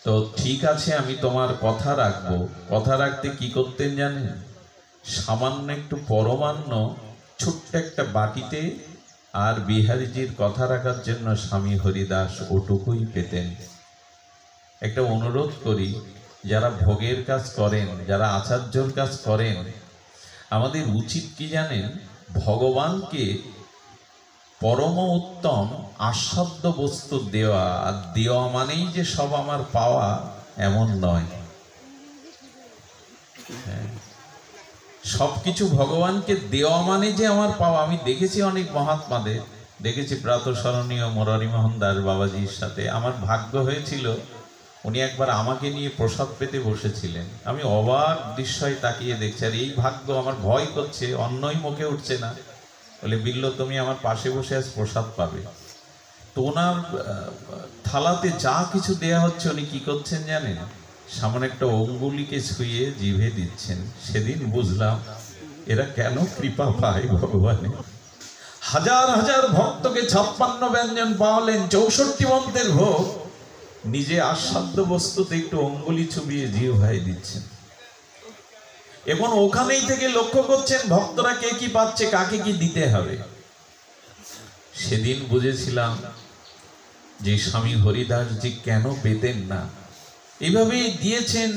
তো ঠিক আছে, আমি তোমার কথা রাখবো। কথা রাখতে কি করতেন জানেন? সামান্য একটু পরমান্ন ছোট্ট একটা বাটিতে, আর বিহারীজির কথা রাখার জন্য স্বামী হরিদাস ওটুকুই পেতেন। একটা অনুরোধ করি, যারা ভোগের কাজ করেন, যারা আচার্যর কাজ করেন, আমাদের উচিত কি জানেন? ভগবানকে পরম উত্তম আস্বাদ্য বস্তু দেওয়া। আর দেওয়া মানেই যে সব আমার পাওয়া, এমন নয়। সবকিছু ভগবানকে দেওয়া মানে যে আমার পাওয়া। আমি দেখেছি অনেক মহাত্মাদের, দেখেছি প্রাতঃস্মরণীয় মুরারি মোহন দাস বাবাজির সাথে আমার ভাগ্য হয়েছিল, উনি একবার আমাকে নিয়ে প্রসাদ পেতে বসেছিলেন। আমি অবাক দৃশ্যয় তাকিয়ে দেখছি, আর এই ভাগ্য আমার ভয় করছে, অন্যই মুখে উঠছে না। বলে, বিল্ল, তুমি আমার পাশে বসে আজ প্রসাদ পাবে। তো ওনার থালাতে যা কিছু দেয়া হচ্ছে, উনি কি করছেন জানেন? সামনে একটা অঙ্গুলিকে ছুঁয়ে জিভে দিচ্ছেন। সেদিন বুঝলাম এরা কেন কৃপা পায় ভগবানের। হাজার হাজার ভক্তকে 56 ব্যঞ্জন পাওয়ালেন, 64 মন্ত্রের ভোগ, নিজে আস্বাদ্য বস্তুতে একটু অঙ্গুলি চুবিয়ে জিহ্বায় দিচ্ছেন। এখন ওখানেই থেকে লক্ষ্য করছেন ভক্তরা কে কি পাচ্ছে, কাকে কি দিতে হবে। সেদিন বুঝেছিলাম যে স্বামী হরিদাসজি কেন পেতেন না। এইভাবেই দিয়েছেন,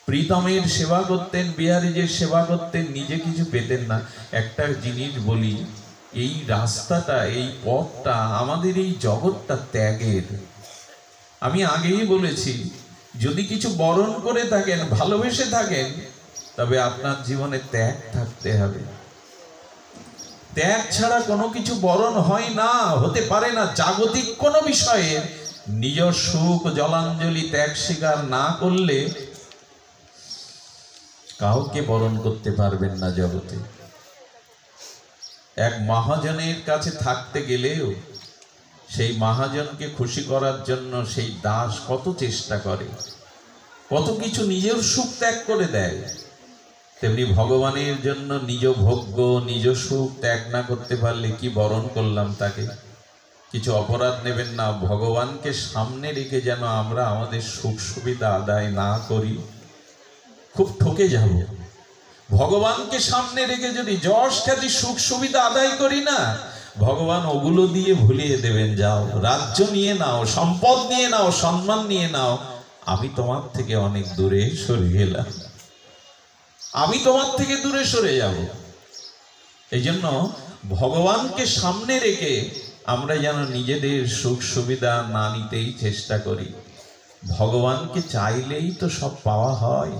প্রীতমের সেবা করতেন, বিহারীজির সেবা করতেন, নিজে কিছু পেতেন না। একটা জিনিস বলি, এই রাস্তাটা, এই পথটা, আমাদের এই জগৎটা ত্যাগের। আমি আগেই বলেছি, যদি কিছু বরণ করে থাকেন, ভালোবেসে থাকেন, তবে আপনার জীবনে ত্যাগ থাকতে হবে। ত্যাগ ছাড়া কোনো কিছু বরণ হয় না, হতে পারে না। জাগতিক কোনো বিষয়ে নিজ সুখ জলাঞ্জলি ত্যাগ স্বীকার না করলে কাউকে বরণ করতে পারবেন না জগতে। এক মহাজনের কাছে থাকতে গেলেও সেই মহাজনকে খুশি করার জন্য সেই দাস কত চেষ্টা করে, কত কিছু নিজের সুখ ত্যাগ করে দেয়। তেমনি ভগবানের জন্য নিজ ভোগ্য, নিজ সুখ ত্যাগ না করতে পারলে কি বরণ করলাম তাকে? কিছু অপরাধ নেবেন না। ভগবানকে সামনে রেখে যেন আমরা আমাদের সুখ সুবিধা আদায় না করি, খুব ঠকে যাব। ভগবানকে সামনে রেখে যদি যশ খ্যাতি সুখ সুবিধা আদায় করি না, ভগবান ওগুলো দিয়ে ভুলিয়ে দেবেন। যাও, রাজ্য নিয়ে নাও, সম্পদ নিয়ে নাও, সম্মান নিয়ে নাও, আমি তোমার থেকে অনেক দূরে সরে গেলাম, আমি তোমার থেকে দূরে সরে যাব। এই জন্য ভগবানকে সামনে রেখে আমরা যেন নিজেদের সুখ সুবিধা না নিতেই চেষ্টা করি। ভগবানকে চাইলেই তো সব পাওয়া হয়।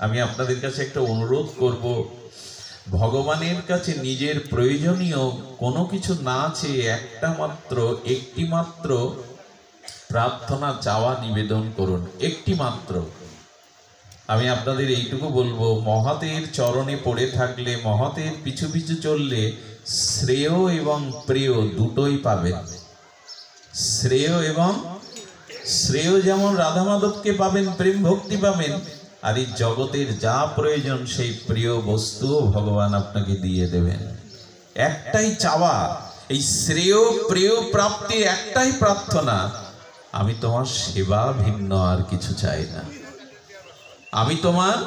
আমি আপনাদের কাছে একটা অনুরোধ করব, ভগবানের কাছে নিজের প্রয়োজনীয় কোনো কিছু না চেয়ে একটি মাত্র প্রার্থনা চাওয়া নিবেদন করুন, একটি মাত্র। আমি আপনাদের এইটুকু বলবো, মহতের চরণে পড়ে থাকলে, মহতের পিছু পিছু চললে শ্রেয় এবং প্রেয় দুটোই পাবেন। শ্রেয় যেমন রাধা মাধবকে পাবেন, প্রেম ভক্তি পাবেন, আর এই জগতের যা প্রয়োজন সেই প্রিয় বস্তুও ভগবান আপনাকে দিয়ে দেবেন। একটাই চাওয়া, এই শ্রেয় প্রেয় প্রাপ্তির একটাই প্রার্থনা, আমি তোমার সেবা ভিন্ন আর কিছু চাই না। আমি তোমার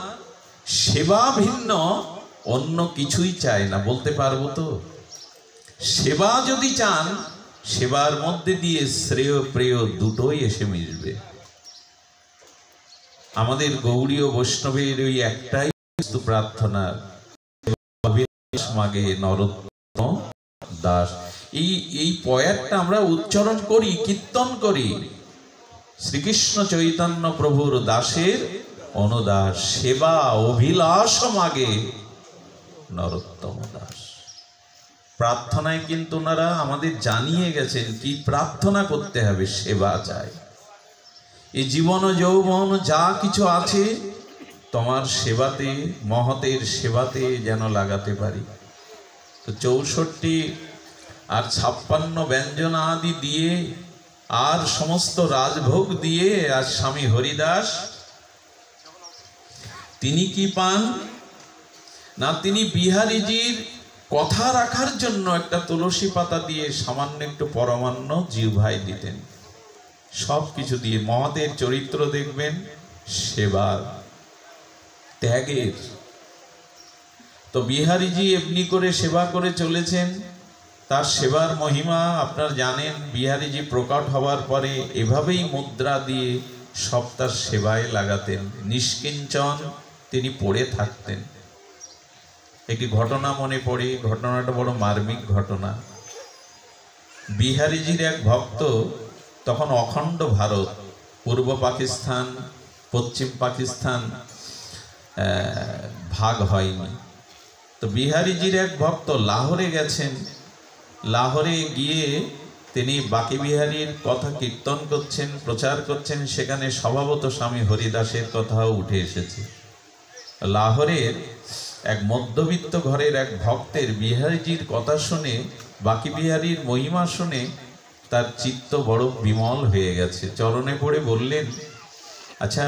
সেবা ভিন্ন অন্য কিছুই চাই না। বলতে পারবো তো? সেবা যদি চান, সেবার মধ্যে দিয়ে শ্রেয় প্রেয় দুটোই এসে মিশবে। আমাদের গৌড়ীয় বৈষ্ণবের ওই একটাই প্রার্থনা, মাগে নরোত্তম দাস। এই পয়ারটা আমরা উচ্চারণ করি, কীর্তন করি। শ্রীকৃষ্ণ চৈতন্য প্রভুর দাসের অনুদাস, সেবা অভিলাষ মাগে নরোত্তম দাস। প্রার্থনায় কিন্তু ওনারা আমাদের জানিয়ে গেছেন কি প্রার্থনা করতে হবে। সেবা চাই, এই জীবন যৌবন যা কিছু আছে তোমার সেবাতে, মহতের সেবাতে যেন লাগাতে পারি। তো 64 আর 56 ব্যঞ্জন আদি দিয়ে আর সমস্ত রাজভোগ দিয়ে আর স্বামী হরিদাস তিনি কি পান না, তিনি বিহারীজির কথা রাখার জন্য একটা তুলসী পাতা দিয়ে সামান্য একটু পরমান্ন জিহ্বায় দিতেন। সব কিছু দিয়ে মহতের চরিত্র দেখবেন সেবার, ত্যাগের। তো বিহারীজি এমনি করে সেবা করে চলেছেন। তার সেবার মহিমা আপনারা জানেন। বিহারীজি প্রকট হওয়ার পরে এভাবেই মুদ্রা দিয়ে সব তার সেবায় লাগাতেন। নিষ্কিঞ্চন তিনি পড়ে থাকতেন। একটি ঘটনা মনে পড়ে, ঘটনাটা বড় মার্মিক ঘটনা। বিহারীজির এক ভক্ত, তখন অখণ্ড ভারত, পূর্ব পাকিস্তান পশ্চিম পাকিস্তান ভাগ হয়নি। তো বিহারীজির এক ভক্ত লাহোরে গেছেন। লাহোরে গিয়ে তিনি বাকি বিহারীর কথা কীর্তন করছেন, প্রচার করছেন। সেখানে স্বভাবত স্বামী হরিদাসের কথাও উঠে এসেছে। লাহোরের এক মধ্যবিত্ত ঘরের এক ভক্তের বিহারীজির কথা শুনে, বাকি বিহারীর মহিমা শুনে তার চিত্ত বড় বিমল হয়ে গেছে। চরণে পড়ে বললেন, আচ্ছা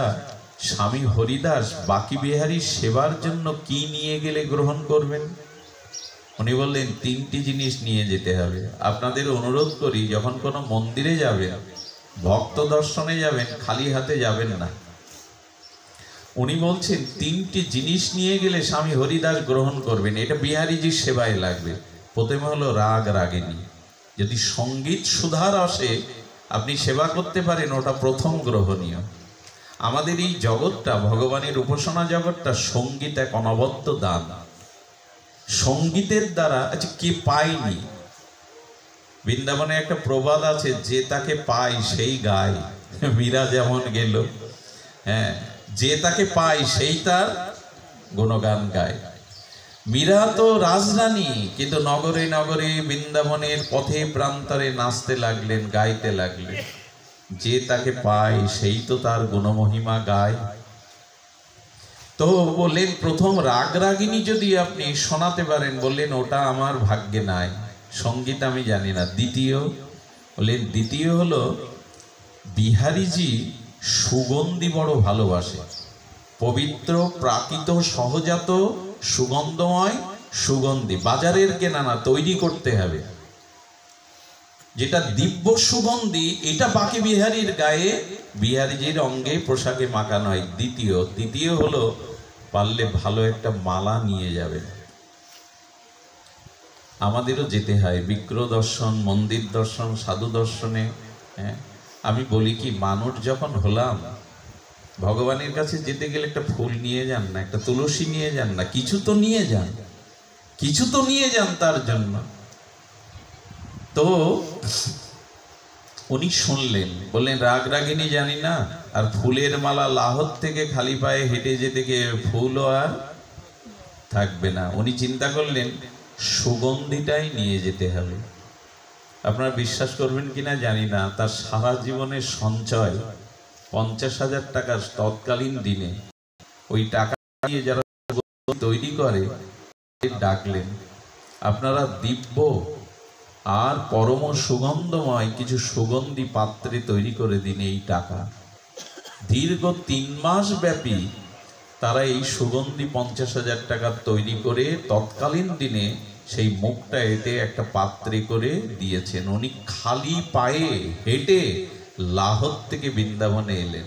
স্বামী হরিদাস বাকি বিহারীর সেবার জন্য কি নিয়ে গেলে গ্রহণ করবেন? উনি বললেন, 3টি জিনিস নিয়ে যেতে হবে। আপনাদের অনুরোধ করি, যখন কোনো মন্দিরে যাবেন, ভক্ত দর্শনে যাবেন, খালি হাতে যাবেন না। উনি বলছেন 3টি জিনিস নিয়ে গেলে স্বামী হরিদাস গ্রহণ করবেন। এটা বিহারীজির সেবায় লাগবে। প্রথমে হলো রাগ রাগিনী। যদি সঙ্গীত সুধার আসে আপনি সেবা করতে পারেন, ওটা প্রথম গ্রহণীয়। আমাদের এই জগৎটা, ভগবানের উপাসনা জগৎটা সঙ্গীত এক অনবদ্য দান। সঙ্গীতের দ্বারা, আচ্ছা কে পায়নি? বৃন্দাবনে একটা প্রবাদ আছে, যে তাকে পায় সেই গায়। মীরা যেমন গেল, হ্যাঁ, যে তাকে পায় সেই তার গুণগান গায়। মীরা তো রাজরানী, কিন্তু নগরে নগরে বৃন্দাবনের পথে প্রান্তরে নাচতে লাগলেন, গাইতে লাগলেন। যে তাকে পায় সেই তো তার গুণমহিমা গায়। তো বললেন, প্রথম রাগ রাগিনী যদি আপনি শোনাতে পারেন, বললেন ওটা আমার ভাগ্যে নাই, সঙ্গীত আমি জানি না। বললেন দ্বিতীয় হলো, বিহারীজি সুগন্ধি বড় ভালোবাসে। পবিত্র প্রাকৃত সহজাত সুগন্ধময় সুগন্ধি, বাজারের কেনা না, তৈরি করতে হবে। যেটা দিব্য সুগন্ধি, এটা বাকি বিহারীর গায়ে, বিহারীজির অঙ্গে পোশাকে মাখানো হয়। দ্বিতীয় হলো, পারলে ভালো একটা মালা নিয়ে যাবেন। আমাদেরও যেতে হয় বিগ্রহ দর্শন, মন্দির দর্শন, সাধু দর্শনে। হ্যাঁ, আমি বলি কি, মানুষ যখন হলাম, ভগবানের কাছে যেতে গেলে একটা ফুল নিয়ে যান না, একটা তুলসী নিয়ে যান না, কিছু তো নিয়ে যান। কিছু তো নিয়ে যান তার জন্য। তো উনি শুনলেন, বললেন রাগ রাগিনী জানি না, আর ফুলের মালা লাহোর থেকে খালি পায়ে হেঁটে যেতে গিয়ে ফুলও আর থাকবে না। উনি চিন্তা করলেন সুগন্ধিটাই নিয়ে যেতে হবে। আপনারা বিশ্বাস করবেন কিনা জানি না, তার সারা জীবনের সঞ্চয় 50,000 টাকা তৎকালীন দিনে, ওই টাকা দিয়ে যারা তৈরি করে ডাকলেন, আপনারা দিব্য আর পরম সুগন্ধময় কিছু সুগন্ধি পাত্রে তৈরি করে দিন। এই টাকা দীর্ঘ 3 মাস ব্যাপী তারা এই সুগন্ধি 50,000 টাকা তৈরি করে তৎকালীন দিনে সেই মুখটা এতে একটা পাত্রে করে দিয়েছেন। উনি খালি পায়ে হেঁটে লাহোর থেকে বৃন্দাবনে এলেন।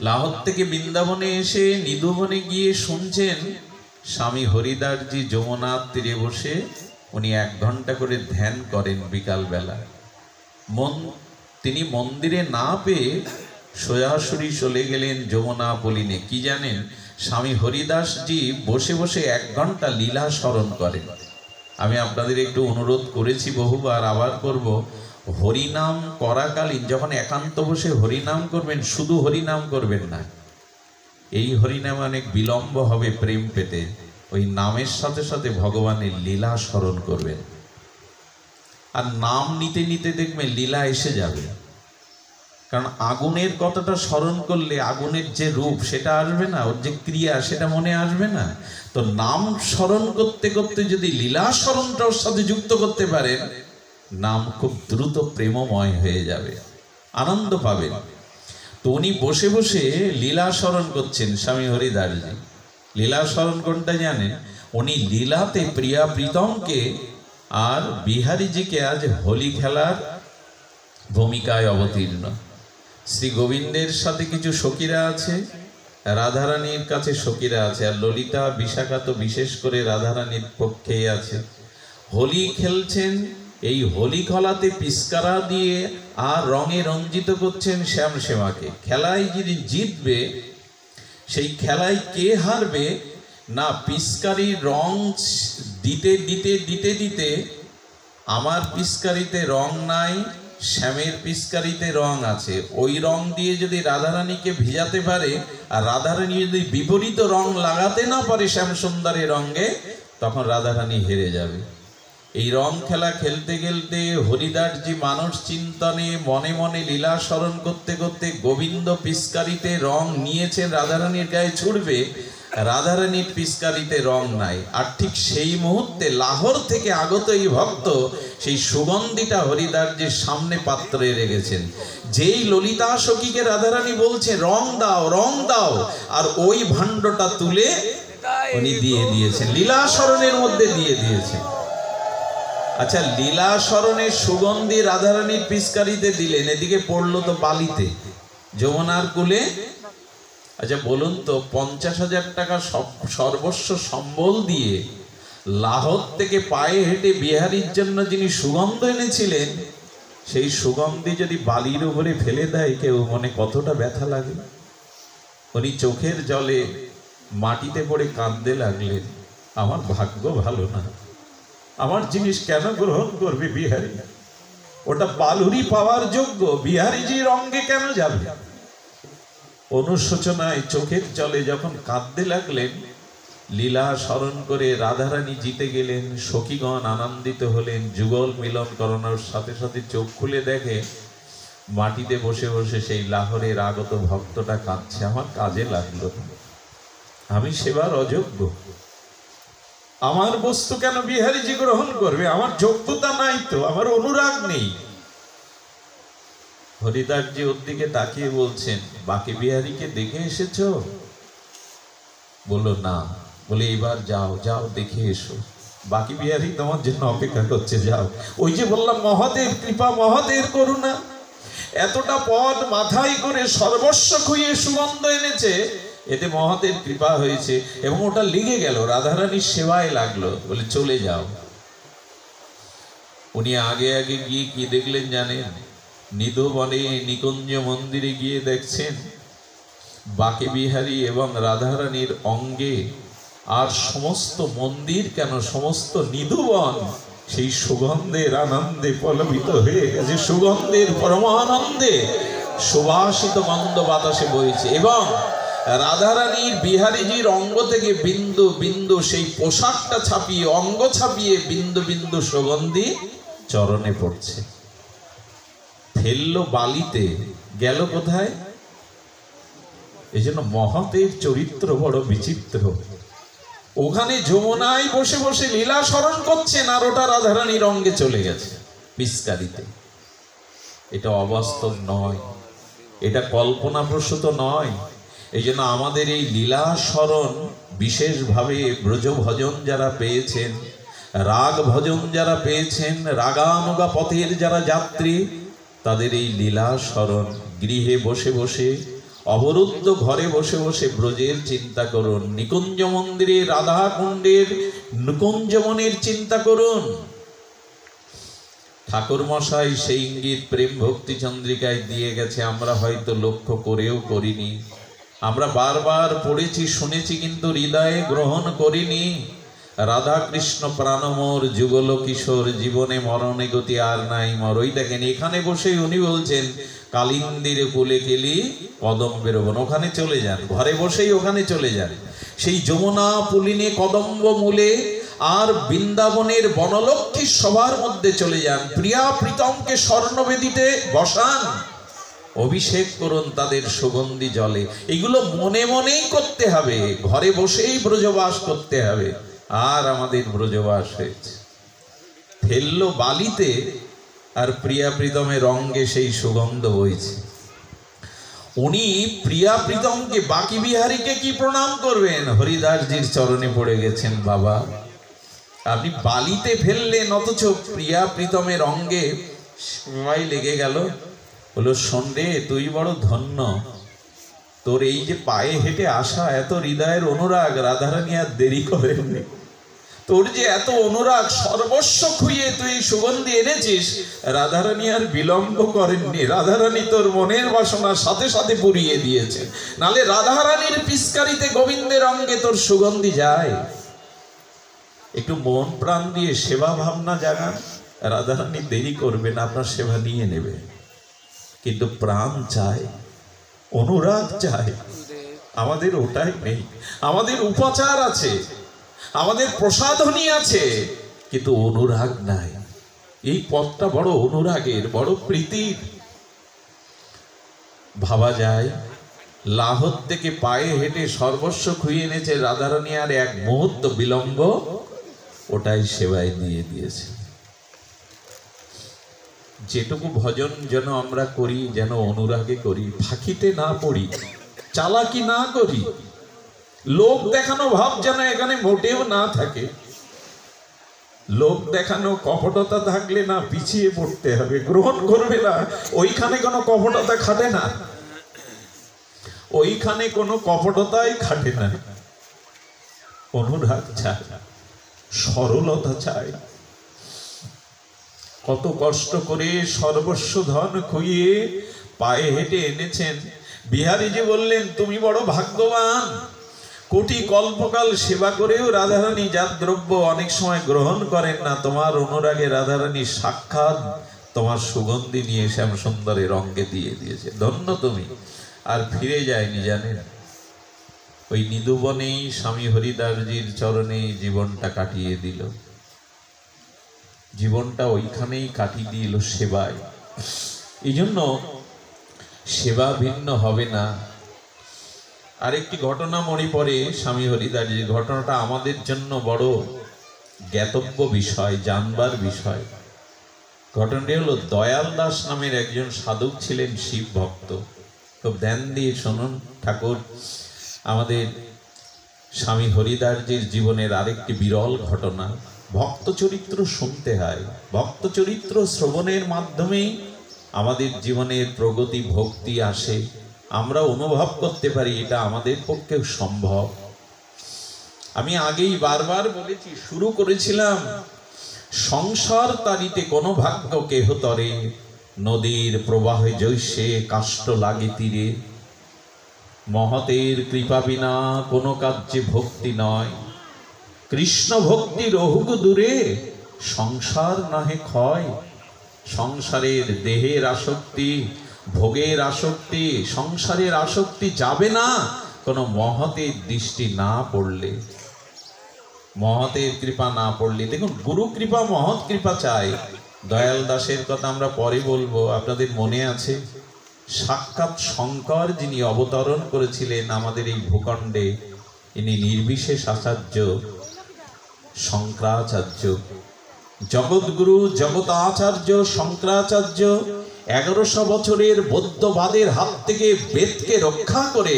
লাহোর থেকে বৃন্দাবনে এসে নিধুবনে গিয়ে শুনছেন স্বামী হরিদাসজি যমুনার তীরে বসে উনি 1 ঘন্টা করে ধ্যান করেন বিকালবেলা। তিনি মন্দিরে না পেয়ে সোজাসুরি চলে গেলেন যমুনা পলিনে। কি জানেন, স্বামী হরিদাসজি বসে বসে 1 ঘন্টা লীলা স্মরণ করেন। আমি আপনাদের একটু অনুরোধ করেছি বহুবার, আবার করব, হরিনাম করাকালীন যখন একান্ত বসে হরিনাম করবেন, শুধু হরিনাম করবেন না। এই হরিনামে অনেক বিলম্ব হবে প্রেম পেতে। ওই নামের সাথে সাথে ভগবানের লীলা স্মরণ করবেন, আর নাম নিতে নিতে দেখবেন লীলা এসে যাবে। কারণ আগুনের কথাটা স্মরণ করলে আগুনের যে রূপ সেটা আসবে না, ওর যে ক্রিয়া সেটা মনে আসবে না। তো নাম স্মরণ করতে করতে যদি লীলা স্মরণটা ওর সাথে যুক্ত করতে পারেন, নাম খুব দ্রুত প্রেমময় হয়ে যাবে, আনন্দ পাবেন। তো উনি বসে বসে লীলা স্মরণ করছেন স্বামী হরিদাসজি। লীলা স্মরণ কোনটা জানেন? উনি লীলাতে প্রিয়া প্রীতমকে আর বিহারীজিকে আজ হোলি খেলার ভূমিকায় অবতীর্ণ। শ্রী গোবিন্দের সাথে কিছু সখীরা আছে, রাধারানীর কাছে সখীরা আছে, আর ললিতা বিশাখা তো বিশেষ করে রাধারানীর পক্ষেই আছে। হোলি খেলছেন, এই হোলি খেলাতে পিস্কারা দিয়ে আর রঙে রঞ্জিত করছেন শ্যাম শ্যামাকে। খেলায় যিনি জিতবে, সেই খেলায় কে হারবে না, পিস্কারির রং দিতে দিতে দিতে দিতে আমার পিস্কারিতে রং নাই, শ্যামের পিস্কারিতে রং আছে, ওই রং দিয়ে যদি রাধারানীকে ভিজাতে পারে, আর রাধারানী যদি বিপরীত রং লাগাতে না পারে শ্যাম সুন্দরের রঙে, তখন রাধারানী হেরে যাবে। এই রং খেলা খেলতে খেলতে হরিদাসজি মানুষ চিন্তনে মনে মনে লীলা স্মরণ করতে করতে গোবিন্দ পিস্কারিতে রং নিয়েছেন, রাধারানীর গায়ে ছুড়বে, রাধারানীর পিস্কারিতে রং নাই। আর ঠিক সেই মুহূর্তে লাহোর থেকে আগত এই ভক্ত সেই সুগন্ধিটা হরিদাসজির সামনে পাত্রে রেখেছেন। যেই ললিতা সখীকে রাধারানী বলছে রং দাও রং দাও, আর ওই ভাণ্ডটা তুলে উনি দিয়ে দিয়েছেন, লীলা স্মরণের মধ্যে দিয়ে দিয়েছেন। আচ্ছা, লীলা স্মরণের সুগন্ধি রাধারানীর পিস্কারিতে দিলেন, এদিকে পড়লো তো বালিতে যমুনার কূলে। আচ্ছা বলুন তো, 50,000 টাকা সর্বস্ব সম্বল দিয়ে লাহোর থেকে পায়ে হেঁটে বিহারীর জন্য যিনি সুগন্ধ এনেছিলেন, সেই সুগন্ধি যদি বালির উপরে ফেলে দেয় কেউ, মনে কতটা ব্যথা লাগে। উনি চোখের জলে মাটিতে পড়ে কাঁদতে লাগলেন, আমার ভাগ্য ভালো না, আমার জিনিস কেন গ্রহণ করবে বিহারী? ওটা বালুরি পাওয়ার যোগ্য, বিহারীজির অঙ্গে কেন যাবে? অনুশোচনায় চোখের জলে যখন কাঁদতে লাগলেন, লীলা স্মরণ করে রাধারানী জিতে গেলেন, সখীগণ আনন্দিত হলেন, যুগল মিলন করানোর সাথে সাথে চোখ খুলে দেখে মাটিতে বসে বসে সেই লাহোরের আগত ভক্তটা কাঁদছে, আমার কাজে লাগলো, আমি সেবার অযোগ্য, আমার বস্তু কেন বিহারীজি গ্রহণ করবে? আমার যোগ্যতা নাই তো, আমার অনুরাগ নেই। হরিদাসজি ওর দিকে তাকিয়ে বলছেন, বাকি বিহারীকে দেখে এসেছো? বললো না। বলে এবার যাও যাও দেখে এসো, বাকি বিহারী তোমার জন্য অপেক্ষা করছে, যাও। ওই যে বললাম মহাদেব কৃপা, মহাদেব করুণা, এতটা পথ মাথায় করে সর্বস্ব খুইয়ে সুগন্ধ এনেছে, এতে মহাদেব কৃপা হয়েছে এবং ওটা লেগে গেল, রাধারানীর সেবায় লাগলো। বলে চলে যাও। উনি আগে আগে গিয়ে কি দেখলেন জানেন? নিধুবনে নিকুঞ্জ মন্দিরে গিয়ে দেখছেন বাকে বিহারী এবং রাধারানীর অঙ্গে আর সমস্ত মন্দির কেন, সমস্ত নিধুবন সেই সুগন্ধের আনন্দে পল্লবিত হয়ে গেছে। সুগন্ধের পরমানন্দে সুবাসিত গন্ধ বাতাসে বইছে, এবং রাধারানীর বিহারীজির অঙ্গ থেকে বিন্দু বিন্দু সেই পোশাকটা ছাপিয়ে, অঙ্গ ছাপিয়ে বিন্দু বিন্দু সুগন্ধি চরণে পড়ছে। ফেললো বালিতে, গেল কোথায়? এই জন্য মহতের চরিত্র বড় বিচিত্র। ওখানে যমুনায় বসে বসে লীলা স্মরণ করছেন, আর ওটা রাধারানীর অঙ্গে চলে গেছে পিস্কারিতে। এটা অবাস্তব নয়, এটা কল্পনাপ্রসূত নয়। এই জন্য আমাদের এই লীলা স্মরণ বিশেষভাবে ব্রজ ভজন যারা পেয়েছেন, রাগ ভজন যারা পেয়েছেন, রাগানুগা পথের যারা যাত্রী, তাদের এই লীলা স্মরণ গৃহে বসে বসে, অবরুদ্ধ ঘরে বসে বসে ব্রজের চিন্তা করুন, নিকুঞ্জ মন্দিরে রাধা কুণ্ডের নিকুঞ্জমনের চিন্তা করুন। ঠাকুর মশাই সেই ইঙ্গিত প্রেম ভক্তি চন্দ্রিকায় দিয়ে গেছে, আমরা হয়তো লক্ষ্য করেও করিনি। আমরা বারবার পড়েছি, শুনেছি, কিন্তু হৃদয়ে গ্রহণ করিনি। রাধা কৃষ্ণ প্রাণমোর যুগল কিশোর, জীবনে মরণে গতি আর নাই মর। ওই দেখেন, এখানে বসেই উনি বলছেন কালিন্দির কুলে কেলি কদম্বের বন, ওখানে চলে যান, ঘরে বসেই ওখানে চলে যান। সেই যমুনা পুলিনে কদম্ব মূলে আর বৃন্দাবনের বনলক্ষ্মী সবার মধ্যে চলে যান। প্রিয়া প্রীতমকে স্বর্ণবেদিতে বসান, অভিষেক করুন তাদের সুগন্ধি জলে। এগুলো মনে মনেই করতে হবে, ঘরে বসেই ব্রজবাস করতে হবে। আর আমাদের ব্রজবাস হয়েছে ফেললো বালিতে, আর প্রিয়া প্রীতমের অঙ্গে সেই সুগন্ধ বইছে। উনি প্রিয়া প্রীতমকে, বাকি বিহারীকে কি প্রণাম করবেন? হরিদাসজির চরণে পড়ে গেছেন। বাবা, আপনি বালিতে ফেললেন, অথচ প্রিয়া প্রীতমের অঙ্গে সবাই লেগে গেল। বলো, শোন রে, তুই বড় ধন্য, তোর এই যে পায়ে হেঁটে আসা, এত হৃদয়ের অনুরাগ, রাধারানী আর দেরি করেননি। তোর যে এত অনুরাগ, সর্বস্ব খুইয়ে তুই সুগন্ধি এনেছিস, রাধারানী আর বিলম্ব করেননি। রাধারানী তোর মনের বাসনার সাথে সাথে পুরিয়ে দিয়েছে। নালে রাধারানীর পিস্কারিতে গোবিন্দের অঙ্গে তোর সুগন্ধি যায়। একটু মন প্রাণ দিয়ে সেবা ভাবনা জাগান, রাধারানী দেরি করবেন, আপনার সেবা নিয়ে নেবে। কিন্তু প্রাণ চায়, অনুরাগ চায়। আমাদের ওটাই নেই। আমাদের উপাচার আছে, আমাদের প্রসাধনী আছে, কিন্তু অনুরাগ নাই। এই পথটা বড় অনুরাগের, বড় প্রীতির। ভাবা যায়, লাহোর থেকে পায়ে হেঁটে সর্বস্ব খুইয়ে এনেছে রাধারানী, আর এক মুহূর্ত বিলম্ব ওটাই সেবায় দিয়ে দিয়েছে। যেটুকু ভজন যেন আমরা করি, যেন অনুরাগে করি, ফাঁকিতে না পড়ি, চালাকি না করি, লোক দেখানো ভাব যেন এখানে মোটেও না থাকে। লোক দেখানো কপটতা থাকলে না, পিছিয়ে পড়তে হবে, গ্রহণ করবে না। ওইখানে কোনো কপটতা খাটে না, ওইখানে কোনো কপটতাই খাটে না। অনুরাগ চায়, সরলতা চায়। কত কষ্ট করে সর্বস্ব ধন খুইয়ে পায়ে হেঁটে এনেছেন। বিহারীজি বললেন, তুমি বড় ভাগ্যবান, কোটি কল্পকাল সেবা করেও রাধারানী যার দ্রব্য অনেক সময় গ্রহণ করেন না। তোমার অনুরাগে রাধারানী সাক্ষাৎ তোমার সুগন্ধি নিয়ে শ্যাম সুন্দরের অঙ্গে দিয়ে দিয়েছে। ধন্য তুমি। আর ফিরে যায়নি, জানেন, ওই নিধুবনেই স্বামী হরিদাসজির চরণে জীবনটা কাটিয়ে দিল। জীবনটা ওইখানেই কাটিয়ে দিল সেবায়। এই জন্য সেবা ভিন্ন হবে না। আরেকটি ঘটনা মনে পড়ে স্বামী হরিদাসজির। ঘটনাটা আমাদের জন্য বড় জ্ঞাতব্য বিষয়, জানবার বিষয়। ঘটনাটি হলো, দয়াল দাস নামের একজন সাধক ছিলেন, শিব ভক্ত। খুব ধ্যান দিয়ে শুনুন। ঠাকুর আমাদের স্বামী হরিদাসজির জীবনের আরেকটি বিরল ঘটনা। ভক্ত চরিত্র শুনতে হয়, ভক্ত চরিত্র শ্রবণের মাধ্যমেই আমাদের জীবনের প্রগতি, ভক্তি আসে। আমরা অনুভব করতে পারি এটা আমাদের পক্ষেও সম্ভব। আমি আগেই বারবার বলেছি, শুরু করেছিলাম, সংসার তারিতে কোনো ভাগ্য কেহ তরে, নদীর প্রবাহে জৈসে কাষ্ট লাগে তীরে। মহতের কৃপা বিনা কোনো কার্যে ভক্তি নয়, কৃষ্ণ ভক্তি রহুক দূরে, সংসার নাহে ক্ষয়। সংসারের দেহের আসক্তি, ভোগের আসক্তি, সংসারের আসক্তি যাবে না কোনো মহতের দৃষ্টি না পড়লে, মহতের কৃপা না পড়লে। দেখুন, গুরু কৃপা মহৎ কৃপা চাই। দয়াল দাসের কথা আমরা পরে বলবো। আপনাদের মনে আছে, সাক্ষাৎ শঙ্কর যিনি অবতরণ করেছিলেন আমাদের এই ভূখণ্ডে, ইনি নির্বিশেষ আচার্য শঙ্করাচার্য, জগৎগুরু জগতাচার্য শঙ্করাচার্য 1100 বছরের বৌদ্ধবাদের হাত থেকে বেদকে রক্ষা করে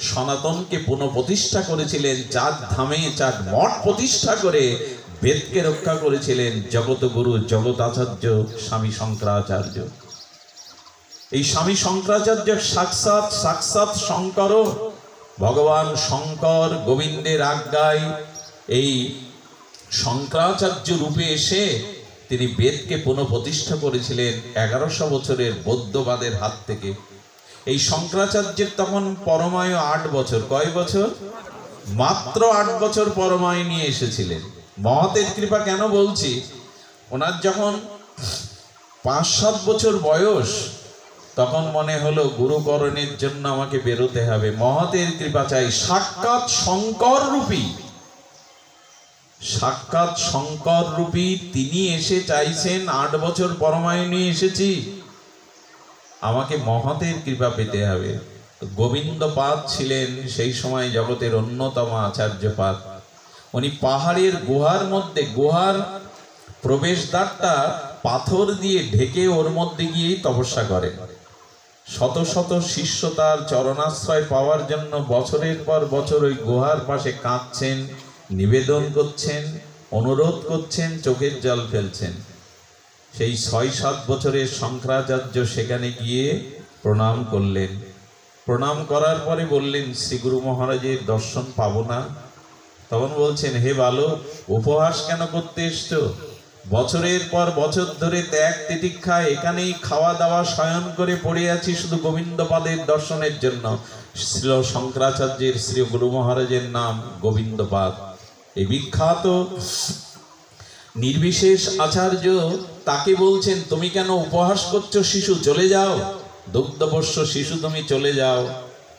সনাতনকে পুনঃপ্রতিষ্ঠা করেছিলেন। 4 ধামে 4 মঠ প্রতিষ্ঠা করে বেদকে রক্ষা করেছিলেন জগৎগুরু জগতাচার্য স্বামী শঙ্করাচার্য। এই স্বামী শঙ্করাচার্য সাক্ষাৎ শঙ্কর, ভগবান শঙ্কর গোবিন্দের আজ্ঞায় এই শঙ্করাচার্য রূপে এসে তিনি বেদকে পুনঃপ্রতিষ্ঠা করেছিলেন 1100 বছরের বৌদ্ধবাদের হাত থেকে। এই শঙ্করাচার্যের তখন পরমায়ু 8 বছর। কয় বছর? মাত্র 8 বছর পরমায়ু নিয়ে এসেছিলেন। মহতের কৃপা কেন বলছি, ওনার যখন 5-7 বছর বয়স, তখন মনে হলো গুরুকরণের জন্য আমাকে বেরোতে হবে, মহতের কৃপা চাই। সাক্ষাৎ শঙ্কর রূপী, সাক্ষাৎ শঙ্কর রূপী তিনি এসে চাইছেন, 8 বছর পরমায়ু নিয়ে এসেছি, আমাকে মহতের কৃপা পেতে হবে। গোবিন্দপাদ ছিলেন সেই সময় জগতের অন্যতম আচার্যপাদ। উনি পাহাড়ের গুহার মধ্যে, গুহার প্রবেশদ্বারটা পাথর দিয়ে ঢেকে ওর মধ্যে গিয়েই তপস্যা করেন। শত শত শিষ্য তার চরণাশ্রয় পাওয়ার জন্য বছরের পর বছর ওই গুহার পাশে কাঁদছেন, নিবেদন করছেন, অনুরোধ করছেন, চোখের জল ফেলছেন। সেই 6-7 বছরের শঙ্করাচার্য সেখানে গিয়ে প্রণাম করলেন। প্রণাম করার পরে বললেন, শ্রী গুরু মহারাজের দর্শন পাবো না। তখন বলছেন, হে বালক, উপহাস কেন করতে এসছো? বছরের পর বছর ধরে ত্যাগ তিতিক্ষা এখানেই খাওয়া দাওয়া শয়ন করে পড়ে আছি শুধু গোবিন্দপাদের দর্শনের জন্য। শ্রী শঙ্করাচার্যের শ্রী গুরু মহারাজের নাম গোবিন্দপাদ। এই বিখ্যাত নির্বিশেষ আচার্য তাকে বলছেন, তুমি কেন উপহাস করছো? শিশু চলে যাও, দুগ্ধবর্ষ শিশু তুমি চলে যাও।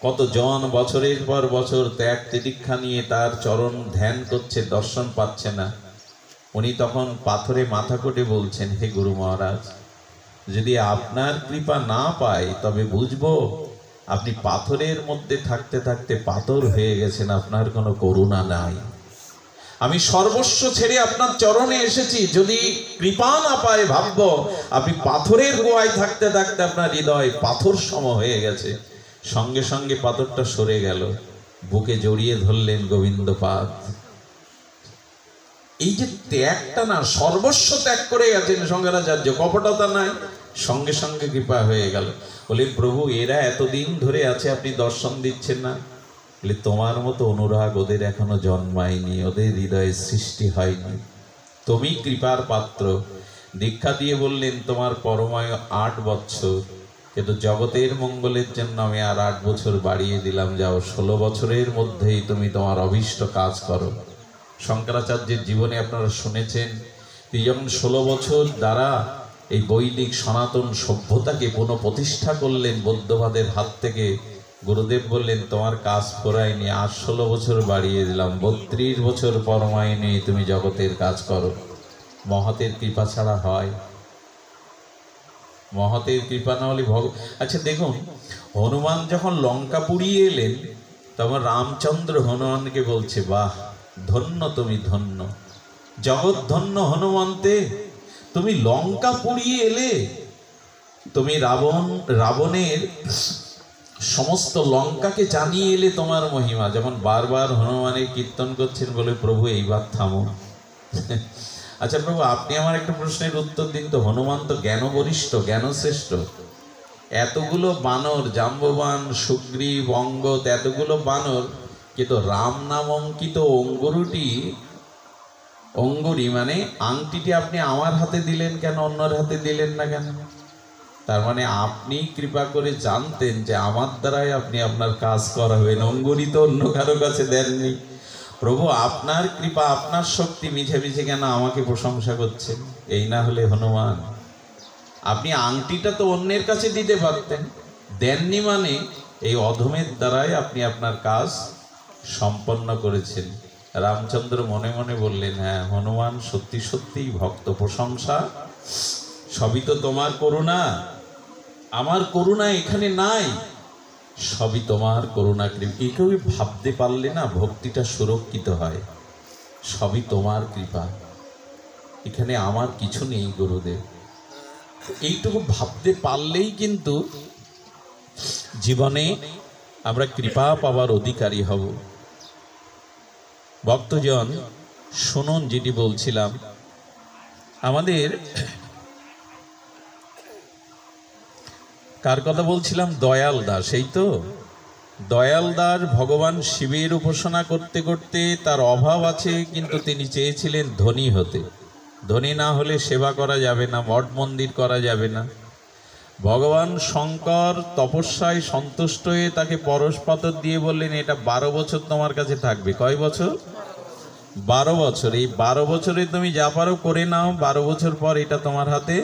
কতজন বছরের পর বছর ত্যাগ তিতিক্ষা নিয়ে তার চরণ ধ্যান করছে, দর্শন পাচ্ছে না। উনি তখন পাথরে মাথা কোটে বলছেন, হে গুরু মহারাজ, যদি আপনার কৃপা না পাই তবে বুঝবো আপনি পাথরের মধ্যে থাকতে থাকতে পাথর হয়ে গেছেন, আপনার কোনো করুণা নাই। আমি সর্বস্ব ছেড়ে আপনার চরণে এসেছি, যদি কৃপা না পায় ভাববো আপনি পাথরের গোয়ায় থাকতে থাকতে আপনার হৃদয় পাথর সম হয়ে গেছে। সঙ্গে সঙ্গে পাথরটা সরে গেল, বুকে জড়িয়ে ধরলেন গোবিন্দপাদ। এই যে ত্যাগটা না, সর্বস্ব ত্যাগ করে গেছেন শঙ্করাচার্য, কপটতা নাই, সঙ্গে সঙ্গে কৃপা হয়ে গেল। বলে, প্রভু এরা এতদিন ধরে আছে, আপনি দর্শন দিচ্ছেন না? বলে, তোমার মতো অনুরাগ ওদের এখনো জন্মায়নি, ওদের হৃদয়ে সৃষ্টি হয়নি, তুমি কৃপার পাত্র। দীক্ষা দিয়ে বললেন, তোমার পরমায়ু 8 বছর, কিন্তু জগতের মঙ্গলের জন্য আমি আর 8 বছর বাড়িয়ে দিলাম, যাও 16 বছরের মধ্যেই তুমি তোমার অভীষ্ট কাজ করো। শঙ্করাচার্যের জীবনে আপনারা শুনেছেন, তিনি যখন 16 বছর দ্বারা এই বৈদিক সনাতন সভ্যতাকে পুনঃপ্রতিষ্ঠা করলেন বৌদ্ধবাদের হাত থেকে, গুরুদেব বললেন, তোমার কাজ করায়নি, আর 16 বছর বাড়িয়ে দিলাম, 32 বছর পরমায়ু নিয়ে তুমি জগতের কাজ করো। মহতের কৃপা ছাড়া হয়? মহতের কৃপা না হলে আচ্ছা দেখুন, হনুমান যখন লঙ্কা পুড়িয়ে এলেন, তখন রামচন্দ্র হনুমানকে বলছে, বাহ, ধন্য তুমি, ধন্য, জগৎ ধন্য হনুমন্তে, তুমি লঙ্কা পুড়িয়ে এলে, তুমি রাবণের সমস্ত লঙ্কাকে জানিয়ে এলে তোমার মহিমা। যেমন বারবার হনুমানের কীর্তন করছেন, বলে, প্রভু এইবার থামো। আচ্ছা প্রভু, আপনি আমার একটা প্রশ্নের উত্তর দিন তো, হনুমান তো জ্ঞান বরিষ্ঠ, জ্ঞান শ্রেষ্ঠ, এতগুলো বানর, জাম্ববান, সুগ্রীব, অঙ্গদ, এতগুলো বানর, কিন্তু রাম নাম অঙ্কিত অঙ্গুরি মানে আংটিটি আপনি আমার হাতে দিলেন কেন, অন্যর হাতে দিলেন না কেন? তার মানে আপনি কৃপা করে জানতেন যে আমার দ্বারাই আপনি আপনার কাজ করাবেন, অঙ্গুরি তো অন্য কারো কাছে দেননি। প্রভু আপনার কৃপা আপনার শক্তি মিছে মিছে কেন আমাকে প্রশংসা করছেন? এই না হলে হনুমান, আপনি আংটিটা তো অন্যের কাছে দিতে পারতেন, দেননি মানে এই অধমের দ্বারাই আপনি আপনার কাজ সম্পন্ন করেছেন। রামচন্দ্র মনে মনে বললেন, হ্যাঁ হনুমান সত্যি সত্যিই ভক্ত, প্রশংসা সবই তো তোমার করুণা, আমার করুণা এখানে নাই, সবই তোমার করুণা কৃপা। কেউ ভাবতে পারলে না ভক্তিটা সুরক্ষিত হয়, সবই তোমার কৃপা, এখানে আমার কিছু নেই গুরুদেব। এইটুকু ভাবতে পারলেই কিন্তু জীবনে আমরা কৃপা পাওয়ার অধিকারী হব। ভক্তজন শুনুন, যেটি বলছিলাম, আমাদের কার কথা বলছিলাম? দয়াল দাস। এই তো দয়াল দাস ভগবান শিবের উপাসনা করতে করতে তার অভাব আছে, কিন্তু তিনি চেয়েছিলেন ধনী হতে। ধনী না হলে সেবা করা যাবে না, মঠ মন্দির করা যাবে না। ভগবান শঙ্কর তপস্যায় সন্তুষ্ট হয়ে তাকে পরশ পাথর দিয়ে বললেন, এটা 12 বছর তোমার কাছে থাকবে। কয় বছর? 12 বছর। এই 12 বছরে তুমি যা পারো করে নাও, 12 বছর পর এটা তোমার হাতে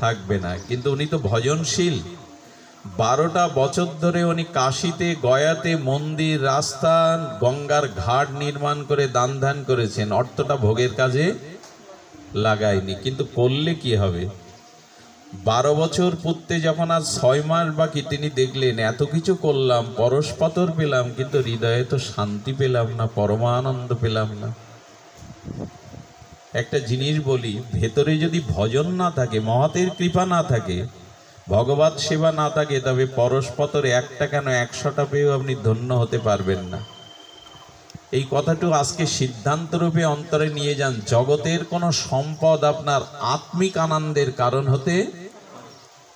থাকবে না। কিন্তু উনি তো ভজনশীল, 12টা বছর ধরে উনি কাশীতে গয়াতে মন্দির, রাস্তা, গঙ্গার ঘাট নির্মাণ করে দান ধ্যান করেছেন, অর্থটা ভোগের কাজে লাগায়নি। কিন্তু করলে কি হবে? 12 বছর পূর্তে যখন আজ 6 মাস বাকি, তিনি দেখলেন এত কিছু করলাম, পরশ পাথর পেলাম, কিন্তু হৃদয়ে তো শান্তি পেলাম না, পরমানন্দ পেলাম না। একটা জিনিস বলি, ভেতরে যদি ভজন না থাকে, মহাতের কৃপা না থাকে, ভগবত সেবা না থাকে, তবে পরশ পাথর একটা কেন 100টা পেয়েও আপনি ধন্য হতে পারবেন না। এই কথাটু আজকে সিদ্ধান্ত রূপে অন্তরে নিয়ে যান। জগতের কোনো সম্পদ আপনার আত্মিক আনন্দের কারণ হতে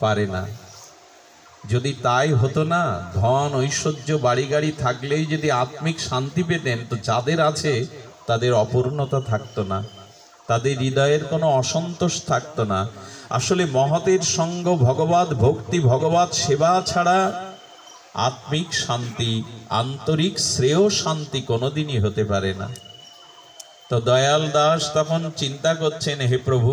পারে না। যদি তাই হতো না, ধন ঐশ্বর্য বাড়ি গাড়ি থাকলেই যদি আত্মিক শান্তি পেতেন, তো যাদের আছে তাদের অপূর্ণতা থাকতো না, তাদের হৃদয়ের কোনো অসন্তোষ থাকতো না। আসলে মহতের সঙ্গ, ভগবত ভক্তি, ভগবত সেবা ছাড়া আত্মিক শান্তি, আন্তরিক শ্রেয় শান্তি কোনোদিনই হতে পারে না। তো দয়াল দাস তখন চিন্তা করছেন, হে প্রভু,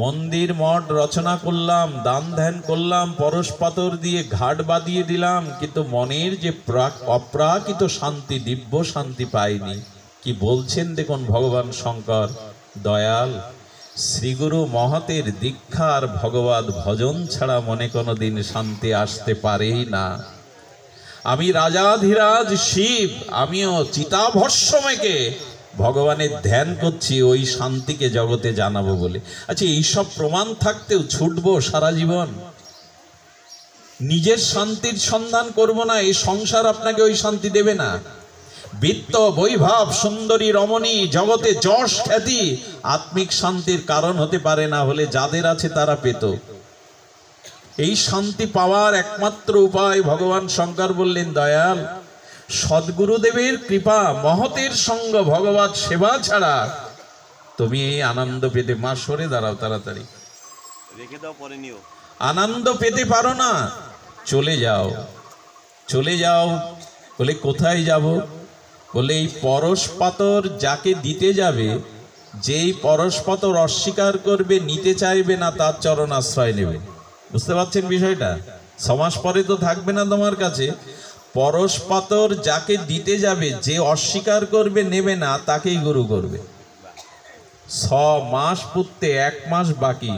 মন্দির মঠ রচনা করলাম, দান ধ্যান করলাম, পরশ পাথর দিয়ে ঘাট বাঁধিয়ে দিলাম, কিন্তু মনের যে অপ্রাকৃত শান্তি, দিব্য শান্তি পাইনি। কি বলছেন দেখুন ভগবান শঙ্কর, দয়াল, শ্রীগুরু মহতের দীক্ষার ভগবত ভজন ছাড়া মনে কোনোদিন শান্তি আসতে পারেই না। আমি রাজাধিরাজ শিব, আমিও চিতাভস্মকে ভগবানের ধ্যান করছি ওই শান্তিকে জগতে জানাবো বলে। আচ্ছা, এইসব প্রমাণ থাকতেও ছুটবো সারা জীবন? নিজের শান্তির সন্ধান করব না, এই সংসার আপনাকে ওই শান্তি দেবে না। বিত্ত, বৈভব, সুন্দরী রমণী, জগতে যশ খ্যাতি আত্মিক শান্তির কারণ হতে পারে না, হলে যাদের আছে তারা পেত। এই শান্তি পাওয়ার একমাত্র উপায়, ভগবান শঙ্কর বললেন, দয়াল, সদ্গুরুদেবের কৃপা, মহতের সঙ্গ, ভগবত সেবা ছাড়া তুমি এই আনন্দ পেতে, মা সরে দাঁড়াও তাড়াতাড়ি, রেখে দাও, পরে নিও, আনন্দ পেতে পারো না, চলে যাও। চলে যাও বলে কোথায় যাব? বলে এই পরশ পাথর যাকে দিতে যাবে, যেই পরশ পাথর অস্বীকার করবে, নিতে চাইবে না, তার চরণ আশ্রয় নেবে। বুঝতে পারছেন বিষয়টা? সমাজ পরে তো থাকবে না তোমার কাছে। পরশ পাথর যাকে দিতে যাবে, যে অস্বীকার করবে, নেবে না, তাকেই গুরু করবে। 6 মাস পূর্তে 1 মাস বাকি,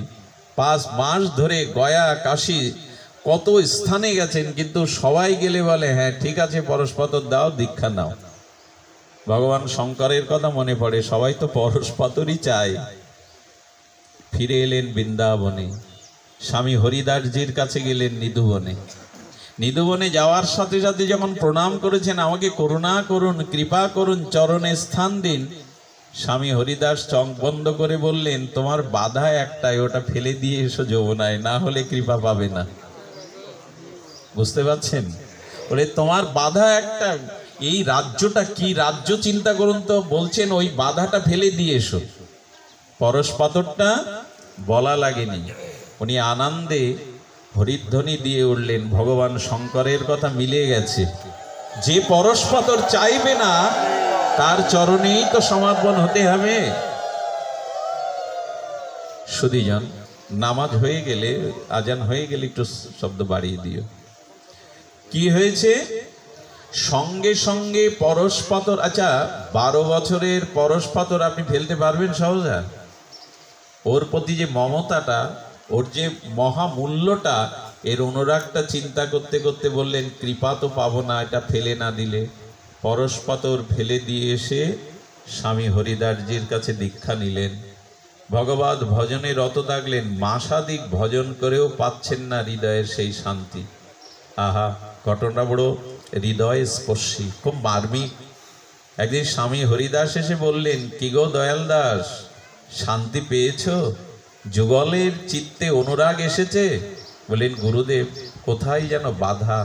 5 মাস ধরে গয়া কাশী কত স্থানে গেছেন, কিন্তু সবাই গেলে বলে, হ্যাঁ ঠিক আছে, পরশ পাথর দাও, দীক্ষা নাও। ভগবান শঙ্করের কথা মনে পড়ে, সবাই তো পরশ পাথরই চায়। ফিরে এলেন বৃন্দাবনে, স্বামী হরিদাসজির কাছে গেলেন নিধুবনে। নিধুবনে যাওয়ার সাথে সাথে যখন প্রণাম করেছেন, আমাকে করুণা করুন, কৃপা করুন, চরণে স্থান দিন, স্বামী হরিদাস চোখ বন্ধ করে বললেন, তোমার বাধা একটাই, ওটা ফেলে দিয়ে এসো যমুনায়, না হলে কৃপা পাবে না। বুঝতে পারছেন? বলে তোমার বাধা একটা, এই রাজ্যটা কি রাজ্য চিন্তা করুন তো, বলছেন ওই বাধাটা ফেলে দিয়ে এসো। পরশ পাথরটা বলা লাগেনি, উনি আনন্দে হরিধ্বনি দিয়ে উঠলেন। ভগবান শঙ্করের কথা মিলে গেছে। যে পরশ পাথর চাইবে না, তার চরণেই তো সমর্পণ হতে হবে। সুধীজন, নামাজ হয়ে গেলে, আজান হয়ে গেলে একটু শব্দ বাড়িয়ে দিও। কি হয়েছে? সঙ্গে সঙ্গে পরশ পাথর, আচ্ছা 12 বছরের পরশ পাথর আপনি ফেলতে পারবেন সহজে? ওর প্রতি যে মমতাটা, ওর যে মহামূল্যটা, এর অনুরাগটা চিন্তা করতে করতে বললেন কৃপা তো পাবো না এটা ফেলে না দিলে। পরশ পাথর ফেলে দিয়ে এসে স্বামী হরিদাসজির কাছে দীক্ষা নিলেন। ভগবত ভজনে রত থাকলেন, মাসাধিক ভজন করেও পাচ্ছেন না হৃদয়ের সেই শান্তি। আহা, ঘটনা বড় হৃদয় স্পর্শী, খুব মার্মিক। একদিন স্বামী হরিদাস এসে বললেন, কি গো দয়াল দাস, শান্তি পেয়েছো? যুগলের চিত্তে অনুরাগ এসেছে? বললেন, গুরুদেব কোথায় যেন বাধা,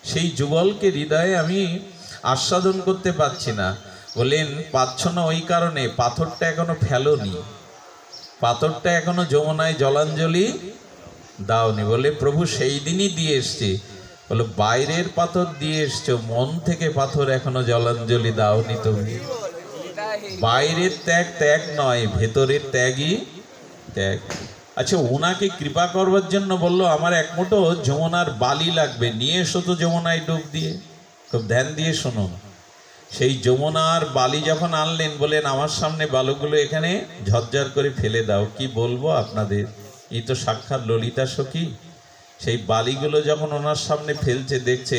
সেই যুগলকে হৃদয়ে আমি আস্বাদন করতে পারছি না। বললেন, পাচ্ছ না ওই কারণে পাথরটা এখনো ফেলোনি, পাথরটা এখনো যমুনায় জলাঞ্জলি দাওনি। বলে, প্রভু সেই দিনই দিয়ে এসছে। বলে, বাইরের পাথর দিয়ে এসছো, মন থেকে পাথর এখনো জলাঞ্জলি দাওনি তুমি। বাইরের ত্যাগ ত্যাগ নয়, ভেতরের ত্যাগই ত্যাগ। আচ্ছা, ওনাকে কৃপা করবার জন্য বললো, আমার এক মুঠো যমুনার বালি লাগবে, নিয়ে এসো তো যমুনায় ডুব দিয়ে। খুব ধ্যান দিয়ে শুনুন। সেই যমুনার বালি যখন আনলেন, বলেন, আমার সামনে বালুগুলো এখানে ঝরঝর করে ফেলে দাও। কি বলবো আপনাদের, এই তো সাক্ষাৎ ললিতা সখী। সেই বালিগুলো যখন ওনার সামনে ফেলছে, দেখছে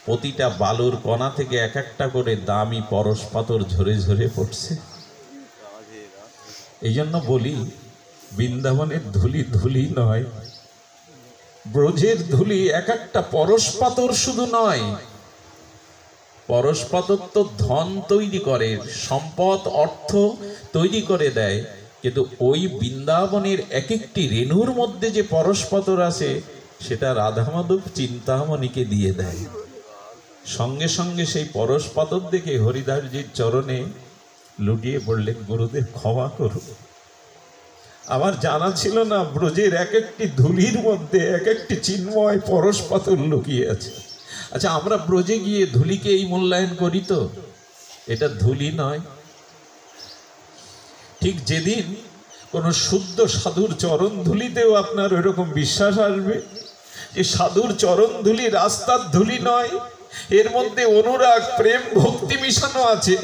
প্রতিটা বালুর কণা থেকে এক একটা করে দামি পরশ পাথর ঝরে ঝরে পড়ছে। এই জন্য বলি, বৃন্দাবনের ধুলি ধুলি নয়, ব্রজের ধুলি এক একটা পরশ পাথর শুধু নয়। পরশ পাথর তো ধন তৈরি করে, সম্পদ অর্থ তৈরি করে দেয়, কিন্তু ওই বৃন্দাবনের এক একটি রেণুর মধ্যে যে পরশ পাথর আছে, সেটা রাধা মাধব চিন্তামণিকে দিয়ে দেয়। সঙ্গে সঙ্গে সেই পরশ পাথর দেখে হরিদাসজির চরণে লুটিয়ে পড়লেন, গুরুদেব ক্ষমা করুন, আমার জানা ছিল না ব্রজের এক একটি ধুলির মধ্যে এক একটি চিন্ময় পরশ পাথর লুকিয়ে আছে। আচ্ছা, আমরা ব্রজে গিয়ে ধুলিকে এই মূল্যায়ন করি তো, এটা ধুলি নয়। ঠিক যেদিন কোন শুদ্ধ সাধুর চরণ ধুলিতেও আপনার ওইরকম বিশ্বাস আসবে যে সাধুর চরণ ধুলি রাস্তার ধুলি নয়, এর মধ্যে অনুরাগ প্রেম ভক্তি মিশানো আছে,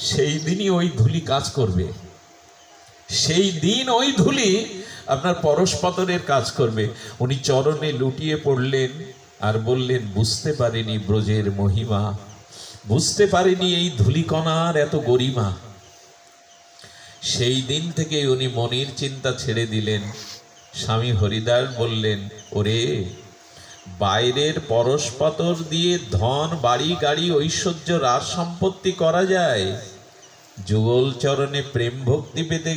সেই দিনই ওই ধুলি কাজ করবে। সেই দিন ওই ধুলি আপনার পরশ পাথরের কাজ করবে। উনি চরণে লুটিয়ে পড়লেন আর বললেন, বুঝতে পারিনি ব্রজের মহিমা, বুঝতে পারিনি এই ধুলিকণার এত গরিমা। সেই দিন থেকে উনি মনের চিন্তা ছেড়ে দিলেন। স্বামী হরিদাস বললেন, ওরে, বাইরের পরশ পাথর দিয়ে ধন বাড়ি গাড়ি ঐশ্বর্য রাজ সম্পত্তি করা যায়, যুগল চরণে প্রেম ভক্তি পেতে